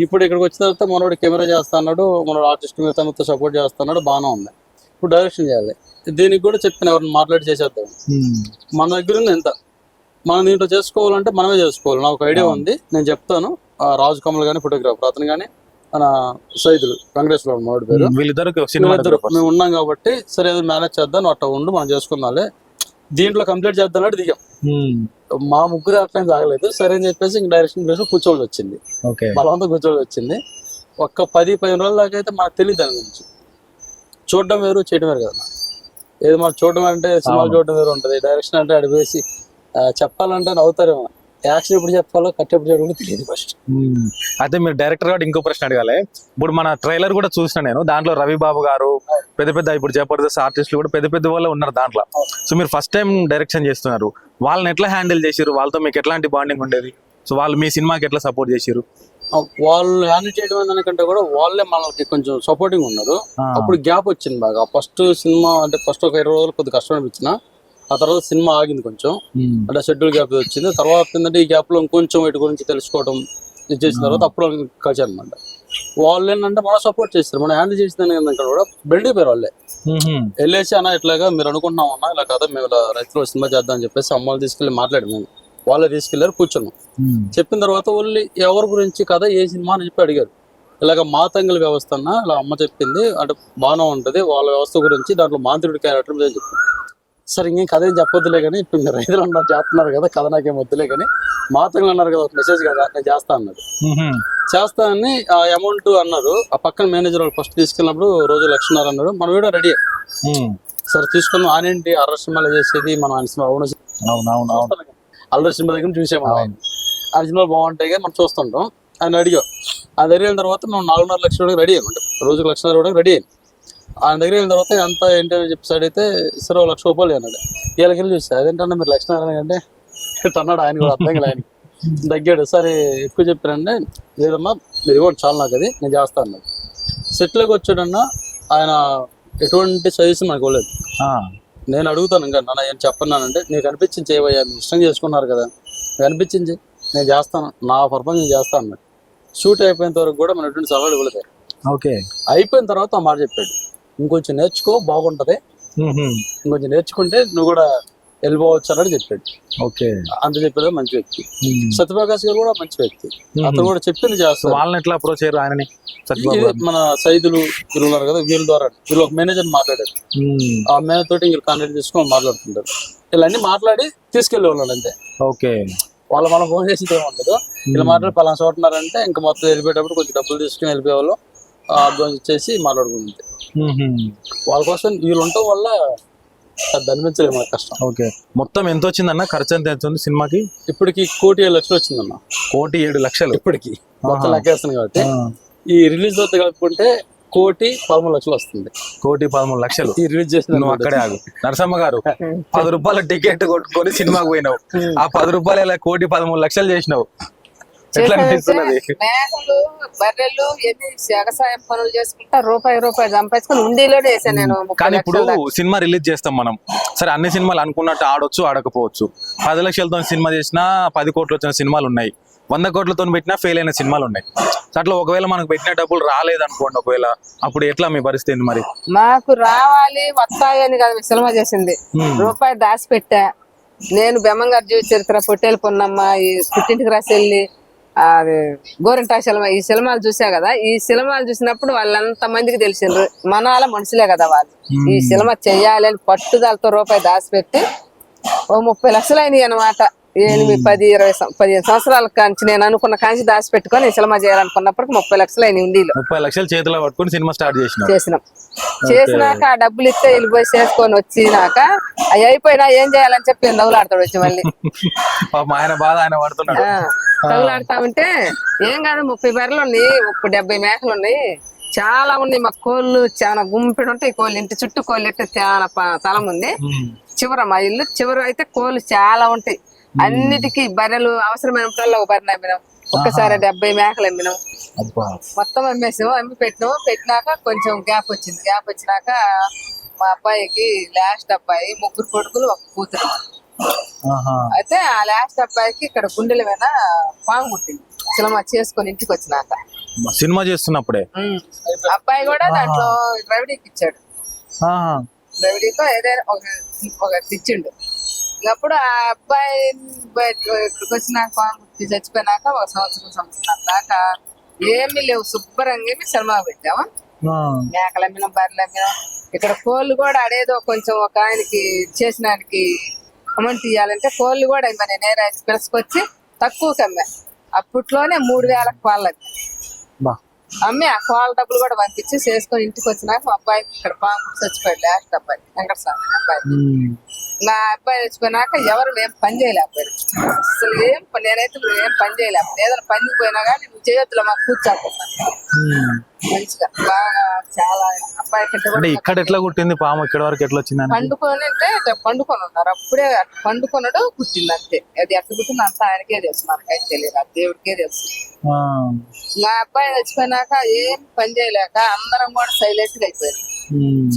ఇప్పుడు ఇక్కడికి వచ్చిన తర్వాత మనోడు కెమెరా చేస్తా అన్నాడు, మనోడు ఆర్టిస్ట్ మీద తనతో సపోర్ట్ చేస్తున్నాడు, బాగానే ఉంది. ఇప్పుడు డైరెక్షన్ చేయాలి, దీనికి కూడా చెప్పిన ఎవరిని మాట్లాడి చేసేద్దాం. మన దగ్గర ఉంది ఎంత, మనం దీంట్లో చేసుకోవాలంటే మనమే చేసుకోవాలి. నాకు ఒక ఐడియా ఉంది, నేను చెప్తాను. రాజు కమల్ గానీ ఫోటోగ్రాఫర్, అతను కానీ మన సైదులు వెంకటేశ్వర మామిడి పేరు, వీళ్ళిద్దరు మేము ఉన్నాం కాబట్టి సరే అది మేనేజ్ చేద్దాం, నువ్వు అట్లా ఉండు, మనం చేసుకుందాంలే, దీంట్లో కంప్లీట్ చేద్దాం అంటే దిగాం. మా ముగ్గురు అట్లా తాగలేదు. సరే అని చెప్పేసి ఇంక డైరెక్షన్ కూర్చోవలసి వచ్చింది, బలవంతం కూర్చోవలసి వచ్చింది. ఒక్క 10-15 రోజుల దాకా అయితే మనకు తెలియదు దాని గురించి. చూడడం వేరు, చేయడం వేరు కదా. ఏది మనం చూడడం అంటే సినిమాలు చూడడం వేరు ఉంటుంది, డైరెక్షన్ అంటే అడిగేసి చెప్పాలంటే నవ్వుతారేమో, యాక్షన్ ఎప్పుడు చెప్పాలో కట్ ఎప్పుడు చెప్పాలో తెలియదు ఫస్ట్. అయితే మీరు డైరెక్టర్ గారు ఇంకో ప్రశ్న అడగాలి. ఇప్పుడు మన ట్రైలర్ కూడా చూసిన నేను, దాంట్లో రవి బాబు గారు పెద్ద ఇప్పుడు జబర్దస్త్ ఆర్టిస్టులు కూడా పెద్ద వాళ్ళు ఉన్నారు దాంట్లో. సో మీరు ఫస్ట్ టైం డైరెక్షన్ చేస్తున్నారు, వాళ్ళని ఎట్లా హ్యాండిల్ చేసారు, వాళ్ళతో మీకు ఎట్లాంటి బాండింగ్ ఉండేది, సో వాళ్ళు మీ సినిమాకి ఎట్లా సపోర్ట్ చేసారు? వాళ్ళు హ్యాండిల్ చేయడం దానికంటే కూడా వాళ్ళే మనకి కొంచెం సపోర్టింగ్ ఉన్నారు. అప్పుడు గ్యాప్ వచ్చింది బాగా. ఫస్ట్ సినిమా అంటే ఫస్ట్ ఒక 20 రోజులు కొద్దిగా కష్టం అనిపించిన, ఆ తర్వాత సినిమా ఆగింది కొంచెం, అంటే షెడ్యూల్ గ్యాప్ వచ్చింది. తర్వాత ఏంటంటే ఈ గ్యాప్ లో ఇంకొంచెం వీటి గురించి తెలుసుకోవడం చేసిన తర్వాత అప్పుడు కలిసి అనమాట. వాళ్ళు ఏంటంటే మనం సపోర్ట్ చేస్తారు, మనం హ్యాండిల్ చేసిన కూడా బెల్డ్ అయిపోయారు వాళ్ళే. వెళ్ళేసి అన్న ఇట్లాగా మీరు అనుకుంటున్నాం అన్న ఇలా కదా, మేము ఇలా రైతులు సినిమా చేద్దాం అని చెప్పేసి అమ్మలు తీసుకెళ్ళి మాట్లాడి మేము వాళ్ళే తీసుకెళ్లారు, కూర్చున్నాం. చెప్పిన తర్వాత వాళ్ళు ఎవరి గురించి కదా ఏ సినిమా అని చెప్పి అడిగారు. ఇలాగ మాతంగుల వ్యవస్థ అన్న ఇలా అమ్మ చెప్పింది, అంటే బాగానే ఉంటది వాళ్ళ వ్యవస్థ గురించి, దాంట్లో మాంత్రుడి క్యారెక్టర్ మీద చెప్పింది. సరే ఇంకేం కథ ఏం చెప్పొద్దులే కానీ, ఇప్పుడు మీరు రైతులు అన్నారు చేస్తున్నారు కదా, కథ నాకేం వద్దులే కానీ మాతంగులు అన్నారు కదా, ఒక మెసేజ్ కదా నేను చేస్తా అన్నది. చేస్తా అని ఆ అమౌంట్ అన్నారు. ఆ పక్కన మేనేజర్ వాళ్ళు ఫస్ట్ తీసుకెళ్ళినప్పుడు రోజు 1,00,000 అన్నారు. మనం కూడా రెడీ సరే తీసుకున్నాం. ఆయన ఏంటి అర్ర సినిమాలు చేసేది, మనం ఆయన సినిమా అల్లరి సినిమా దగ్గర చూసాము, ఆయన సినిమాలు బాగుంటాయి కానీ మనం చూస్తుంటాం. ఆయన అడిగాం, ఆయన దగ్గర వెళ్ళిన తర్వాత మనం 4.5 లక్షలు రెడీ అయ్యాం, రోజుకు 1,00,000 రెడీ అయ్యాం. ఆయన దగ్గర వెళ్ళిన తర్వాత ఎంత ఏంటి అని చెప్పేసి అడిగితే సరే 1,00,000 రూపాయలు అన్నాడు. వీళ్ళకి వెళ్ళి చూస్తే అదేంటన్నా మీరు 1,00,000 అంటే అన్నాడు. ఆయన కూడా అర్థం కదా, ఆయనకి దగ్గాడు. సరే ఎక్కువ చెప్పారంటే లేదమ్మా మీరు ఇవ్వండి చాలు నాకు అది నేను చేస్తాను అన్నాడు. సెట్లోకి వచ్చాడన్నా ఆయన ఎటువంటి సజెషన్ నాకు ఇవ్వలేదు. నేను అడుగుతాను ఇంకా నాన్న ఏం చెప్పన్నానంటే నీకు అనిపించింది చేయవయ్యా మీరు ఇష్టం చేసుకున్నారు కదా నీకు అనిపించింది నేను చేస్తాను నా పర్పస్ నేను చేస్తాను అన్నాడు. షూట్ అయిపోయేంత వరకు కూడా మన ఎటువంటి సవాళ్ళు ఇవ్వలేదు. ఓకే. అయిపోయిన తర్వాత ఆ మాట చెప్పాడు ఇంకొంచెం నేర్చుకో బాగుంటది ఇంకొంచెం నేర్చుకుంటే నువ్వు కూడా వెళ్ళిపోవచ్చు అన్నట్టు చెప్పాడు. ఓకే. అంత చెప్పాడు మంచి వ్యక్తి. సత్యప్రకాష్ గారు కూడా మంచి వ్యక్తి. అతను కూడా చెప్పింది చేస్తాడు. వాళ్ళని ఎట్లా అప్రోచ్ అయ్యారు ఆయనని? మన సైదులు వీళ్ళు ఉన్నారు కదా వీళ్ళ ద్వారా వీళ్ళు ఒక మేనేజర్ మాట్లాడారు. ఆ మేనేజర్ తోటి వీళ్ళు కాంటాక్ట్ చేసుకొని మాట్లాడుతుంటారు. ఇలా అన్ని మాట్లాడి తీసుకెళ్లే వాళ్ళు అంతే. ఓకే. మనం ఫోన్ చేసి ఏముండదు ఇలా మాట్లాడి పలానా చూడుతున్నారంటే ఇంకా మొత్తం వెళ్ళిపోయేటప్పుడు కొంచెం డబ్బులు తీసుకుని వెళ్ళిపోయేవాళ్ళు అడ్వాన్స్ ఇచ్చేసి మాట్లాడుకుంటే వాళ్ళ కోసం వీళ్ళు ఉండటం వల్ల అనిపించలేదు మనకు కష్టం. ఓకే. మొత్తం ఎంత వచ్చిందన్న ఖర్చు ఎంత వచ్చింది సినిమాకి? ఇప్పటికి 1,07,00,000 వచ్చిందన్న. 1,07,00,000 ఇప్పటికి మొత్తం లెక్కేస్తుంది కాబట్టి ఈ రిలీజ్ తో కలుపుకుంటే 1,13,00,000 వస్తుంది. 1,13,00,000 ఈ రిలీజ్ చేసిన నువ్వు అక్కడే ఆగు. నరసమ్మ గారు 10 రూపాయల టికెట్ కొట్టుకొని సినిమాకి పోయినావు. ఆ 10 రూపాయలు 1,13,00,000 చేసినావు. ఎట్లా అనిపిస్తున్నది? మేకలు బర్రెలు ఎన్ని వ్యవసాయం పనులు చేసుకుంటా రూపాయి సంపాదించుకొని ఉండిలోనే వేసాను నేను. కానీ ఇప్పుడు సినిమా రిలీజ్ చేస్తాం మనం. సరే అన్ని సినిమాలు అనుకున్నట్టు ఆడొచ్చు ఆడకపోవచ్చు. 10 లక్షలతో సినిమా చేసినా 10 కోట్లు వచ్చిన సినిమాలు ఉన్నాయి. 100 కోట్లతో పెట్టినా ఫెయిల్ అయిన సినిమాలు ఉన్నాయి. అట్లా ఒకవేళ మనకు పెట్టిన డబ్బులు రాలేదనుకోండి ఒకవేళ అప్పుడు ఎట్లా మీ పరిస్థితి మరి? మాకు రావాలి వస్తాయని కదా సినిమా చేసింది. రూపాయి దాచి పెట్టా నేను. బెమ్మంగారు జీవిత చరిత్ర, పొట్టేలు పొన్నమ్మ, ఈ పుట్టింటికి రాసెళ్ళి, అది గోరింటా సినిమా, ఈ సినిమాలు చూసా కదా. ఈ సినిమాలు చూసినప్పుడు వాళ్ళంత మందికి తెలిసిండ్రు మనాల మనుషులే కదా వాళ్ళు. ఈ సినిమా చెయ్యాలి అని పట్టుదలతో రూపాయి దాచిపెట్టి ఓ 30 లక్షలు అయినాయి అనమాట. 8, 10, 20, 15 సంవత్సరాల కాంచి నేను అనుకున్న కాంచి దాచి పెట్టుకొని సినిమా చేయాలనుకున్నప్పటికి 30 లక్షలు అయినాయి ఉండిలో. 30 లక్షలు చేతిలో పట్టుకొని సినిమా స్టార్ట్ చేసినాం. చేసినాక ఆ డబ్బులు ఇస్తే వెళ్ళిపోయి చేసుకొని వచ్చినాక అవి అయిపోయినా ఏం చేయాలని చెప్పి నవ్వులాడతాడు వచ్చి మళ్ళీ. ఆయన బాధ ఆయన పడుతున్నాడు. తగులాడుతా ఉంటే ఏం కాదు 30 బర్రెలు ఉన్నాయి, 70 మేకలు ఉన్నాయి, చాలా ఉన్నాయి. మా కోళ్ళు చాలా గుంపెడు ఉంటాయి. కోళ్ళు ఇంటి చుట్టూ కోళ్ళు ఎట్టే చాలా తలం ఉంది. చివర మా ఇల్లు చివర అయితే కోళ్ళు చాలా ఉంటాయి. అన్నిటికీ బర్రెలు అవసరమైన ఒక బర్రెని అమ్మినాం. ఒక్కసారి 70 మేకలు అమ్మినాం. మొత్తం అమ్మేసాము. అమ్మి పెట్టినాక కొంచెం గ్యాప్ వచ్చింది. గ్యాప్ వచ్చినాక మా అబ్బాయికి లాస్ట్ అబ్బాయి 3 కొడుకులు 1 కూతురు. అయితే ఆ లాస్ట్ అబ్బాయికి ఇక్కడ గుండెల మీద పాము పుట్టింది సినిమా చేసుకొని ఇంటికి వచ్చినాక. సినిమా చేస్తున్నప్పుడే అబ్బాయి కూడా దాంట్లో ద్రవిడీకి ఇచ్చాడు. ద్రవిడీతో ఏదైనా ఒక ఇచ్చిండు. అప్పుడు ఆ అబ్బాయి ఇక్కడికి వచ్చినాక పాము పుట్టి చచ్చిపోయినాక 1 సంవత్సరం దాకా ఏమీ లేవు. శుభ్రంగా సినిమా పెట్టాము. మేకలు అమ్మినాం, బర్రెలు అమ్మినాం. ఇక్కడ కోళ్ళు కూడా అడేదో కొంచెం ఒక ఆయనకి చేసినానికి అమౌంట్ ఇవ్వాలంటే కోళ్ళు కూడా ఇవ్వని నేనే పిలుచుకొచ్చి తక్కువకి అమ్మా. అప్పట్లోనే 3,000 కోళ్ళు అమ్మి ఆ కోళ్ళ డబ్బులు కూడా పంపించి చేసుకొని ఇంటికి వచ్చినాక మా అబ్బాయికి ఇక్కడ పాము చచ్చిపోయాడు. లాస్ట్ అబ్బాయి వెంకటస్వామి అబ్బాయి. నా అబ్బాయి చచ్చిపోయినాక ఎవరు ఏం పని చేయలేకపోయారు. అసలు నేనైతే ఏం పని చేయలేకపోయాను. ఏదైనా పనికి పోయినా కానీ నువ్వు చేయొద్దులో మాకు కూర్చోకపోతాను మంచిగా బాగా చాలా. అబ్బాయి కంటే ఇక్కడ ఎట్లా కుట్టింది పాము? ఇక్కడ వరకు ఎట్లా వచ్చింది? పండుకొని అంటే పండుకొని ఉన్నారు. అప్పుడే పండుకొనడు కుట్టింది అంతే. అది ఎట్లా కుట్టింది అంతా ఆయనకే తెలుసు, మనకైతే తెలియదు. అది దేవుడికే తెలుసు. నా అబ్బాయి చచ్చిపోయినాక ఏం పని చేయలేక అందరం కూడా సైలెంట్ గా అయిపోయారు.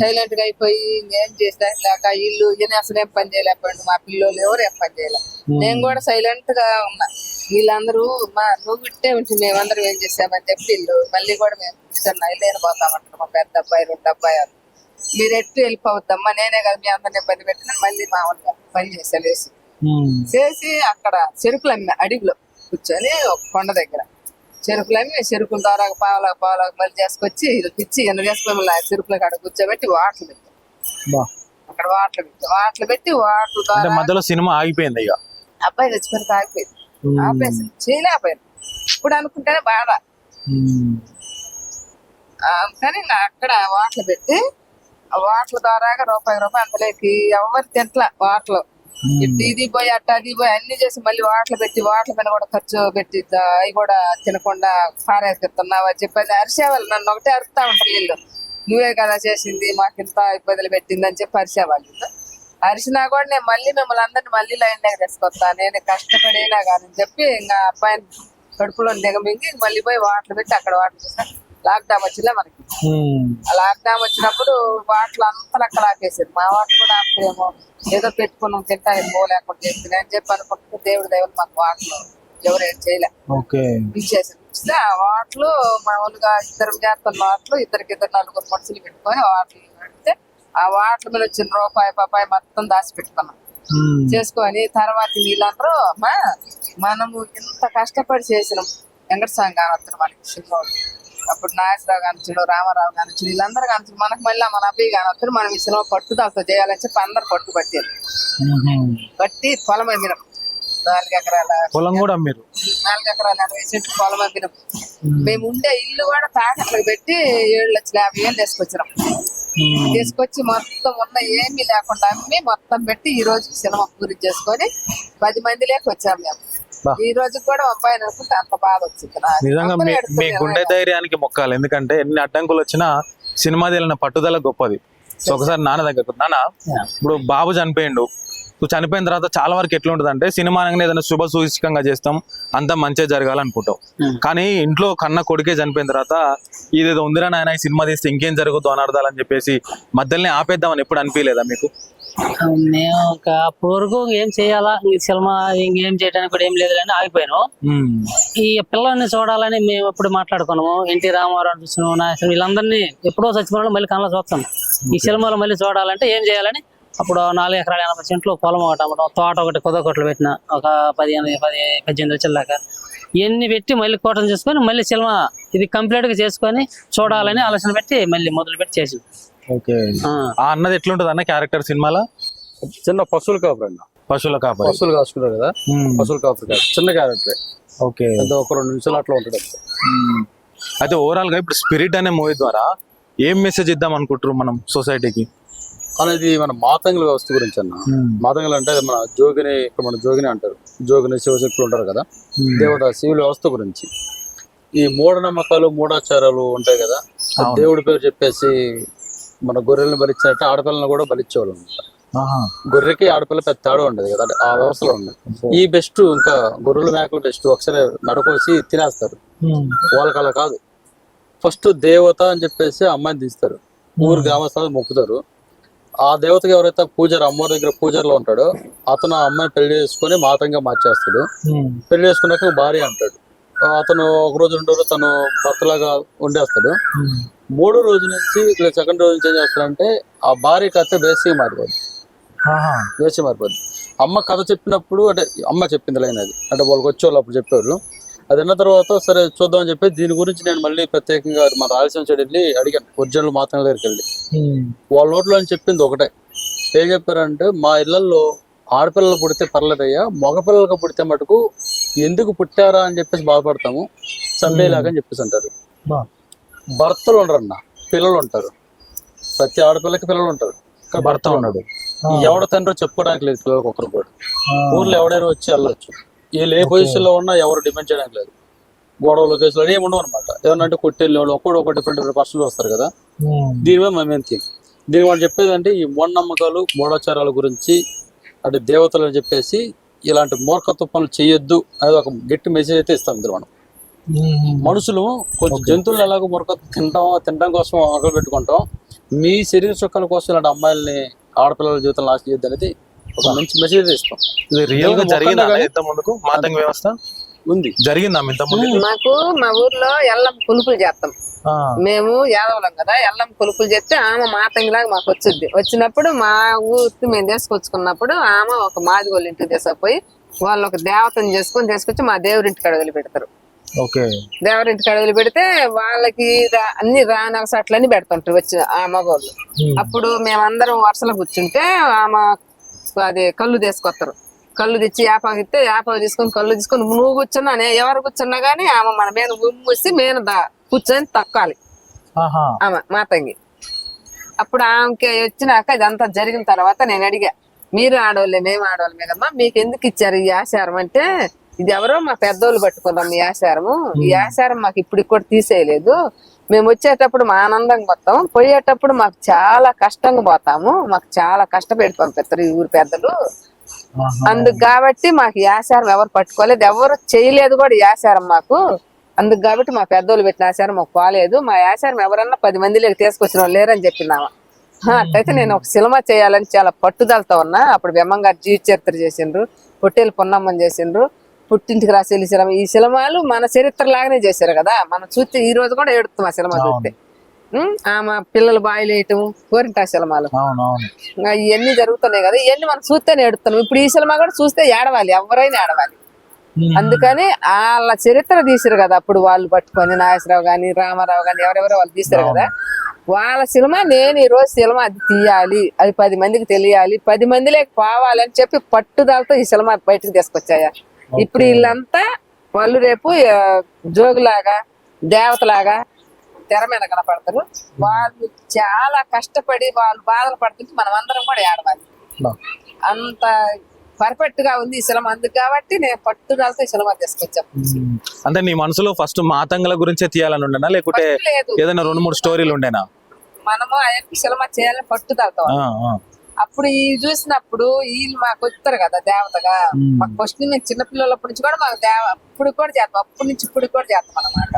సైలెంట్ గా అయిపోయి ఏం చేసేలేక ఇల్లు అసలు ఏం పని చేయలేకపోయాడు. మా పిల్లలు ఎవరు ఏం పని చేయలే. నేను కూడా సైలెంట్ గా ఉన్నా. వీళ్ళందరూ నువ్వు విట్టే ఉంటుంది మేమందరం ఏం చేసామని చెప్పి ఇల్లు మళ్ళీ కూడా మేము ఇల్లు పోతామంటారు. మా పెద్ద అబ్బాయి 2 అబ్బాయిలు మీరు ఎట్టు వెళ్ళిపోవద్దమ్మా నేనే కదా మీ అందరినీ పని పెట్టిన మళ్ళీ మా వాళ్ళు పని చేశాను. చేసి అక్కడ చెరుకులు అమ్మి అడవిలో కూర్చొని ఒక కొండ దగ్గర చెరుకులు అమ్మి చెరుకుల ద్వారా పావులకు మళ్ళీ చేసుకొచ్చి ఇచ్చి ఎన్న చేసుకొని మళ్ళీ చెరుకులకు అక్కడ కూర్చోబెట్టి వాటలు పెట్టాం. అక్కడ వాటలు పెట్టి వాటర్ ద్వారా మధ్యలో సినిమా ఆగిపోయింది. ఇక అబ్బాయి చచ్చిపోయిన ఆగిపోయింది. ఆపేసి చేయలేకపోయింది. ఇప్పుడు అనుకుంటేనే బాధ. కానీ అక్కడ వాటలు పెట్టి ఆ వాటల ద్వారా రూపాయి అంతలేకి ఎవరు తింటల వాటలు ఇది పోయి అది పోయి అన్ని చేసి మళ్ళీ వాటలు పెట్టి వాటల మీద కూడా ఖర్చు పెట్టి అవి కూడా తినకుండా పారేస్తున్నావు అని చెప్పి అరిసేవాళ్ళు. నన్ను ఒకటే అరుస్తా ఉంటారు వీళ్ళు. నువ్వే కదా చేసింది మాకు ఇంత ఇబ్బందులు పెట్టింది అని చెప్పి అరిసేవాళ్ళు. అరిసినా కూడా నేను మళ్ళీ మిమ్మల్ని అందరినీ మళ్ళీ లైన్ దగ్గర తీసుకొస్తా, నేను కష్టపడేనా కానీ చెప్పి ఇంకా అబ్బాయిని కడుపులో దిగమింగి మళ్ళీ పోయి వాటర్ పెట్టి అక్కడ వాటర్ చూసా. లాక్డౌన్ వచ్చిందా మనకి, ఆ లాక్డౌన్ వచ్చినప్పుడు వాటర్ అంతా లెక్క లాకేసారు. మా వాటర్ కూడా ఆపుతారేమో, ఏదో పెట్టుకున్నాం తింటా ఏమో లేకుండా చేస్తుంది అని చెప్పి అనుకుంటే దేవుడి దైవం మాకు వాటర్ ఎవరేం చేయలే, ఇచ్చేసారు. ఇస్తే ఆ వాటర్లు మామూలుగా ఇద్దరు చేస్తున్న వాటర్లు ఇద్దరు నలుగురు మనుషులు పెట్టుకొని వాటర్లు పెడితే ఆ వాటర్ మీద వచ్చిన రూపాయి మొత్తం దాచి పెట్టుకున్నాం చేసుకొని. తర్వాత వీళ్ళందరూ అమ్మా మనము ఇంత కష్టపడి చేసినాం. వెంకటస్వామి కానొచ్చారు మనకి సినిమా, అప్పుడు నాగేశ్వరరావు కానిచ్చాడు, రామారావు కానిచ్చాడు, వీళ్ళందరూ కానిచ్చాడు. మనకు మళ్ళీ మన అబ్బాయి కానొచ్చారు. మనం ఈ సినిమా పట్టుదలతో చేయాలని చెప్పి అందరు పట్టారు. బట్టి పొలం అమ్మినాం, 4 ఎకరాల పొలం కూడా మీరు 4 ఎకరాల 60 సెంట్లు పొలం అమ్మినాం. మేము ఉండే ఇల్లు కూడా తాకట్లకు పెట్టి 7,50,000 తీసుకొచ్చినాం. తీసుకొచ్చి మొత్తం ఉన్న ఏమీ లేకుండా అమ్మి మొత్తం పెట్టి ఈ రోజు సినిమా పూర్తి చేసుకొని 10 మంది లేక వచ్చాము మేము. ఈ రోజు కూడా అబ్బాయిని అనుకుంటే అంత బాధ వచ్చింది. నిజంగా మీ గుండె ధైర్యానికి మొక్కాలి, ఎందుకంటే ఎన్ని అడ్డంకులు వచ్చినా సినిమా తీయాలన్న పట్టుదల గొప్పది. సో ఒకసారి నాన్న దగ్గరకు, నాన్న ఇప్పుడు బాబు చనిపోయిండు, నువ్వు చనిపోయిన తర్వాత చాలా వరకు ఎట్లా ఉంటుంది అంటే సినిమా అనగానే ఏదైనా శుభ సూచకంగా చేస్తాం, అంతా మంచిగా జరగాలనుకుంటాం. కానీ ఇంట్లో కన్న కొడుకే చనిపోయిన తర్వాత ఇదేదో ఉందిరా నాయన ఈ సినిమా తీస్తే ఇంకేం జరుగుతుందో అనర్థాలని చెప్పేసి మధ్యలోనే ఆపేద్దామని ఎప్పుడు అనిపించలేదా మీకు? మేము ఇంకా వరకు ఏం చేయాలా, ఈ సినిమా ఇంకేం చేయడానికి కూడా ఏం లేదు అని ఆగిపోయాను. ఈ పిల్లల్ని చూడాలని మేము ఎప్పుడు మాట్లాడుకున్నాము. ఎన్టీ రామారావు చూస్తున్నాము, నాగేశ్వరరావు వీళ్ళందరినీ ఎప్పుడో చచ్చిపోయిన మళ్ళీ కళ్ళ చూస్తాం. ఈ సినిమాలో మళ్ళీ చూడాలంటే ఏం చేయాలని అప్పుడు 4 ఎకరాల 80 సెంట్లు పొలం ఒకటి అమ్మడం, తోట ఒకటి కొద్దికొట్లు పెట్టిన ఒక 18 లక్షల దాకా ఇవన్నీ పెట్టి మళ్ళీ కోటం చేసుకొని మళ్ళీ సినిమా ఇది కంప్లీట్ గా చేసుకొని చూడాలని ఆలోచన పెట్టి మళ్ళీ మొదలు పెట్టి చేసి. ఆ అన్నది ఎట్లుంటది అన్న క్యారెక్టర్ సినిమాలో? చిన్న పశువుల కాపురు అన్న, పశువుల కాపురు, పశువులు కాసుకుంటారు కదా, పశువుల కాపురు కాదు, చిన్న క్యారెక్టర్. ఓకే, ఒక 2 నిమిషాలు అట్లా ఉంటుంది. అయితే ఓవరాల్ గా ఇప్పుడు స్పిరిట్ అనే మూవీ ద్వారా ఏం మెసేజ్ ఇద్దాం అనుకుంటారు మనం సొసైటీకి అనేది? మన మాతంగుల వ్యవస్థ గురించి అన్న. మాతంగులు అంటే మన జోగిని, ఇక్కడ మన జోగిని అంటారు, జోగిని శివశక్తులు ఉంటారు కదా, దేవత శివుల వ్యవస్థ గురించి. ఈ మూఢనమ్మకాలు మూఢాచారాలు ఉంటాయి కదా, దేవుడి పేరు చెప్పేసి మన గొర్రెలను బలిచ్చినట్టు ఆడపిల్లను కూడా బలిచ్చేవాళ్ళు అనమాట. గొర్రెకి ఆడపిల్ల పెద్ద తేడా ఉండదు కదా, ఆ వ్యవస్థలో ఉండదు. ఈ బెస్ట్ ఇంకా గొర్రెల మేకలు బెస్ట్, ఒకసారి నడకోసి తినేస్తారు. వాళ్ళకి అలా కాదు, ఫస్ట్ దేవత అని చెప్పేసి అమ్మాయిని తీస్తారు, ఊరు గ్రామస్థాలు మొక్కుతారు. ఆ దేవతకి ఎవరైతే పూజారు, అమ్మవారి దగ్గర పూజారిలో ఉంటాడో అతను ఆ అమ్మాయిని పెళ్లి చేసుకుని మాతంగా మార్చేస్తాడు. పెళ్లి చేసుకున్నాక భార్య అంటాడు. అతను 1 రోజు 2 రోజులు తను భర్తలాగా ఉండేస్తాడు. 3వ రోజు నుంచి ఇలా 2nd రోజు నుంచి ఏం చేస్తాడంటే ఆ భార్య కథ బేసిగా మారిపోద్ది. అమ్మ కథ చెప్పినప్పుడు, అంటే అమ్మ చెప్పింది లైన్ అది, అంటే వాళ్ళకి వచ్చేవాళ్ళు అప్పుడు చెప్పారు. అది అన్న తర్వాత సరే చూద్దామని చెప్పి దీని గురించి నేను మళ్ళీ ప్రత్యేకంగా మన రాయలసీమ సైడ్ వెళ్ళి అడిగాను, ఒరిజినల్ మాతంగ దగ్గరికి వెళ్ళి. వాళ్ళ నోట్లో అని చెప్పింది ఒకటే, ఏం చెప్పారంటే మా ఇళ్లలో ఆడపిల్లలు పుడితే పర్లేదయ్యా, మగపిల్లలకు పుడితే మటుకు ఎందుకు పుట్టారా అని చెప్పేసి బాధపడతాము, సందేలాగా అని చెప్పేసి అంటారు. భర్తలు ఉండరన్న, పిల్లలు ఉంటారు. ప్రతి ఆడపిల్లకి పిల్లలు ఉంటారు, భర్త ఉన్నాడు. ఎవడ తండ్రి చెప్పుకోవడానికి లేదు పిల్లలకు ఒకరు కూడా. ఊర్లో ఎవడైనా వచ్చి వెళ్ళొచ్చు, వీళ్ళు ఏ పొజిషన్ లో ఉన్నా ఎవరు డిపెండ్ చేయడానికి లేదు. గొడవలు కేసులు ఏమి ఉండవు అనమాట. ఏమన్నా కొట్టేళ్ళు ఒక డిఫరెంట్ పర్సన్లు వస్తారు కదా. దీని మీద మేము దీని వాళ్ళు చెప్పేది అంటే ఈ మూఢనమ్మకాలు మూఢాచారాల గురించి, అంటే దేవతలు అని చెప్పేసి ఇలాంటి మూర్ఖత్వ పనులు చేయొద్దు అనేది ఒక గట్టి మెసేజ్ అయితే ఇస్తాం. ఇందులో మనం మనుషులు కొంచెం జంతువులు ఎలాగో మూర్ఖత్వం తినడం కోసం ఆకలి పెట్టుకుంటాం, మీ శరీర సుఖాల కోసం ఇలాంటి అమ్మాయిల్ని ఆడపిల్లల జీవితం నాశనం చేయొద్దు అనేది ఒక మంచి మెసేజ్ ఇస్తాం. రియల్ గా జరిగిందా ఇంత ముందుకు మాతంగ వ్యవస్థ ఉంది? జరిగిందా ఇంత ముందు? మాకు మా ఊర్లో ఎల్లం పులుపులు చేస్తాం. మేము యాదవులం కదా, ఎల్లం పులుపులు చేస్తే ఆమె మాతంగిలాగా మాకు వచ్చినప్పుడు మా ఊరికి మేము తీసుకొచ్చుకున్నప్పుడు ఆమె ఒక మాదిగోళ్ళ ఇంటికి తీసుకుపోయి వాళ్ళు ఒక దేవతను తీసుకొచ్చి మా దేవురింటికి అడవులు పెడతారు. దేవరింటికి అడవులు పెడితే వాళ్ళకి అన్ని రానవసట్లన్నీ పెడుతుంటారు వచ్చిన ఆ మగవాళ్ళు. అప్పుడు మేమందరం వరుసలో కూర్చుంటే ఆమె అది కళ్ళు తీసుకొస్తారు. కళ్ళు తెచ్చి యాపాకు ఇస్తే యాపాకు తీసుకొని కళ్ళు తీసుకొని నువ్వు కూర్చున్నా ఎవరు కూర్చున్నా గానీ ఆమె మన మీద మూసి మేము కూర్చొని తక్కాలి ఆమె మాతంగి. అప్పుడు ఆమెకి వచ్చినాక ఇదంతా జరిగిన తర్వాత నేను అడిగా, మీరు ఆడవాళ్ళే మేము ఆడవాళ్ళమే కదమ్మా, మీకు ఎందుకు ఇచ్చారు ఈ ఆచారం అంటే, ఇది ఎవరో మా పెద్దోళ్ళు పట్టుకున్నాం ఈ ఆచారము, ఈ ఆచారం మాకు ఇప్పుడు కూడా తీసేయలేదు, మేము వచ్చేటప్పుడు మా ఆనందంగా పోతాం, పోయేటప్పుడు మాకు చాలా కష్టంగా పోతాము, మాకు చాలా కష్టపెట్టి పంపిస్తారు ఈ ఊరి పెద్దలు. అందుకు కాబట్టి మాకు ఆచారం ఎవరు పట్టుకోలేదు, ఎవరు చేయలేదు కూడా ఈ ఆచారం మాకు. అందుకు కాబట్టి మా పెద్దోళ్ళు పెట్టిన ఆచారం మాకు పోలేదు. మా ఆచారం ఎవరన్నా 10 మందిలోకి తీసుకొచ్చిన వాళ్ళు లేరని చెప్పిందామా. అట్లయితే నేను ఒక సినిమా చేయాలని చాలా పట్టుదలతో ఉన్నా. అప్పుడు బెమ్మం గారు జీవిత చరిత్ర చేసిండ్రు, పొట్టేలు పొన్నమ్మని చేసిండ్రు, పుట్టింటికి రాసేలి సినిమా. ఈ సినిమాలు మన చరిత్ర లాగానే చేశారు కదా. మనం చూస్తే ఈ రోజు కూడా ఏడుస్తాం ఆ సినిమా చూస్తే. ఆమె పిల్లలు బాయిలు వేయటం, కోరింటా సినిమాలు ఇవన్నీ జరుగుతున్నాయి కదా, ఇవన్నీ మనం చూస్తేనే ఏడుస్తున్నాం. ఇప్పుడు ఈ సినిమా కూడా చూస్తే ఏడవాలి, ఎవరైనా ఏడవాలి. అందుకని వాళ్ళ చరిత్ర తీసారు కదా అప్పుడు వాళ్ళు పట్టుకొని, నాగేశ్వరరావు గాని రామారావు గాని ఎవరెవరో వాళ్ళు తీసారు కదా. వాళ్ళ సినిమా నేను ఈ రోజు సినిమా అది తీయాలి, అది 10 మందికి తెలియాలి, 10 మందిలోకి పోవాలని చెప్పి పట్టుదలతో ఈ సినిమా బయటకు తీసుకొచ్చాయా. ఇప్పుడు వీళ్ళంతా వాళ్ళు రేపు జోగులాగా దేవతలాగా తెర మీద కనపడతారు. వాళ్ళు చాలా కష్టపడి వాళ్ళు బాధలు పడుతుంటే మనం అందరం కూడా ఏడవాలి. అంత పర్ఫెక్ట్ గా ఉంది ఈ సినిమా. అందుకు కాబట్టి నేను పట్టుదలతో ఈ సినిమా తీసుకొచ్చాను. అంటే నీ మనసులో ఫస్ట్ మాతంగల గురించే తీయాలని ఉండేనా, లేకుంటే ఏదైనా 2-3 స్టోరీలు ఉండేనా? మనము ఆయనకి సినిమా చేయాలని పట్టుదలతో. అప్పుడు ఈ చూసినప్పుడు వీళ్ళు మాకు వస్తారు కదా దేవతగా. మాకు ఫస్ట్ మేము చిన్నపిల్లలప్పటి నుంచి కూడా మాకు ఇప్పుడు కూడా చేస్తాం, అప్పటి నుంచి ఇప్పుడు కూడా చేస్తాం అన్నమాట.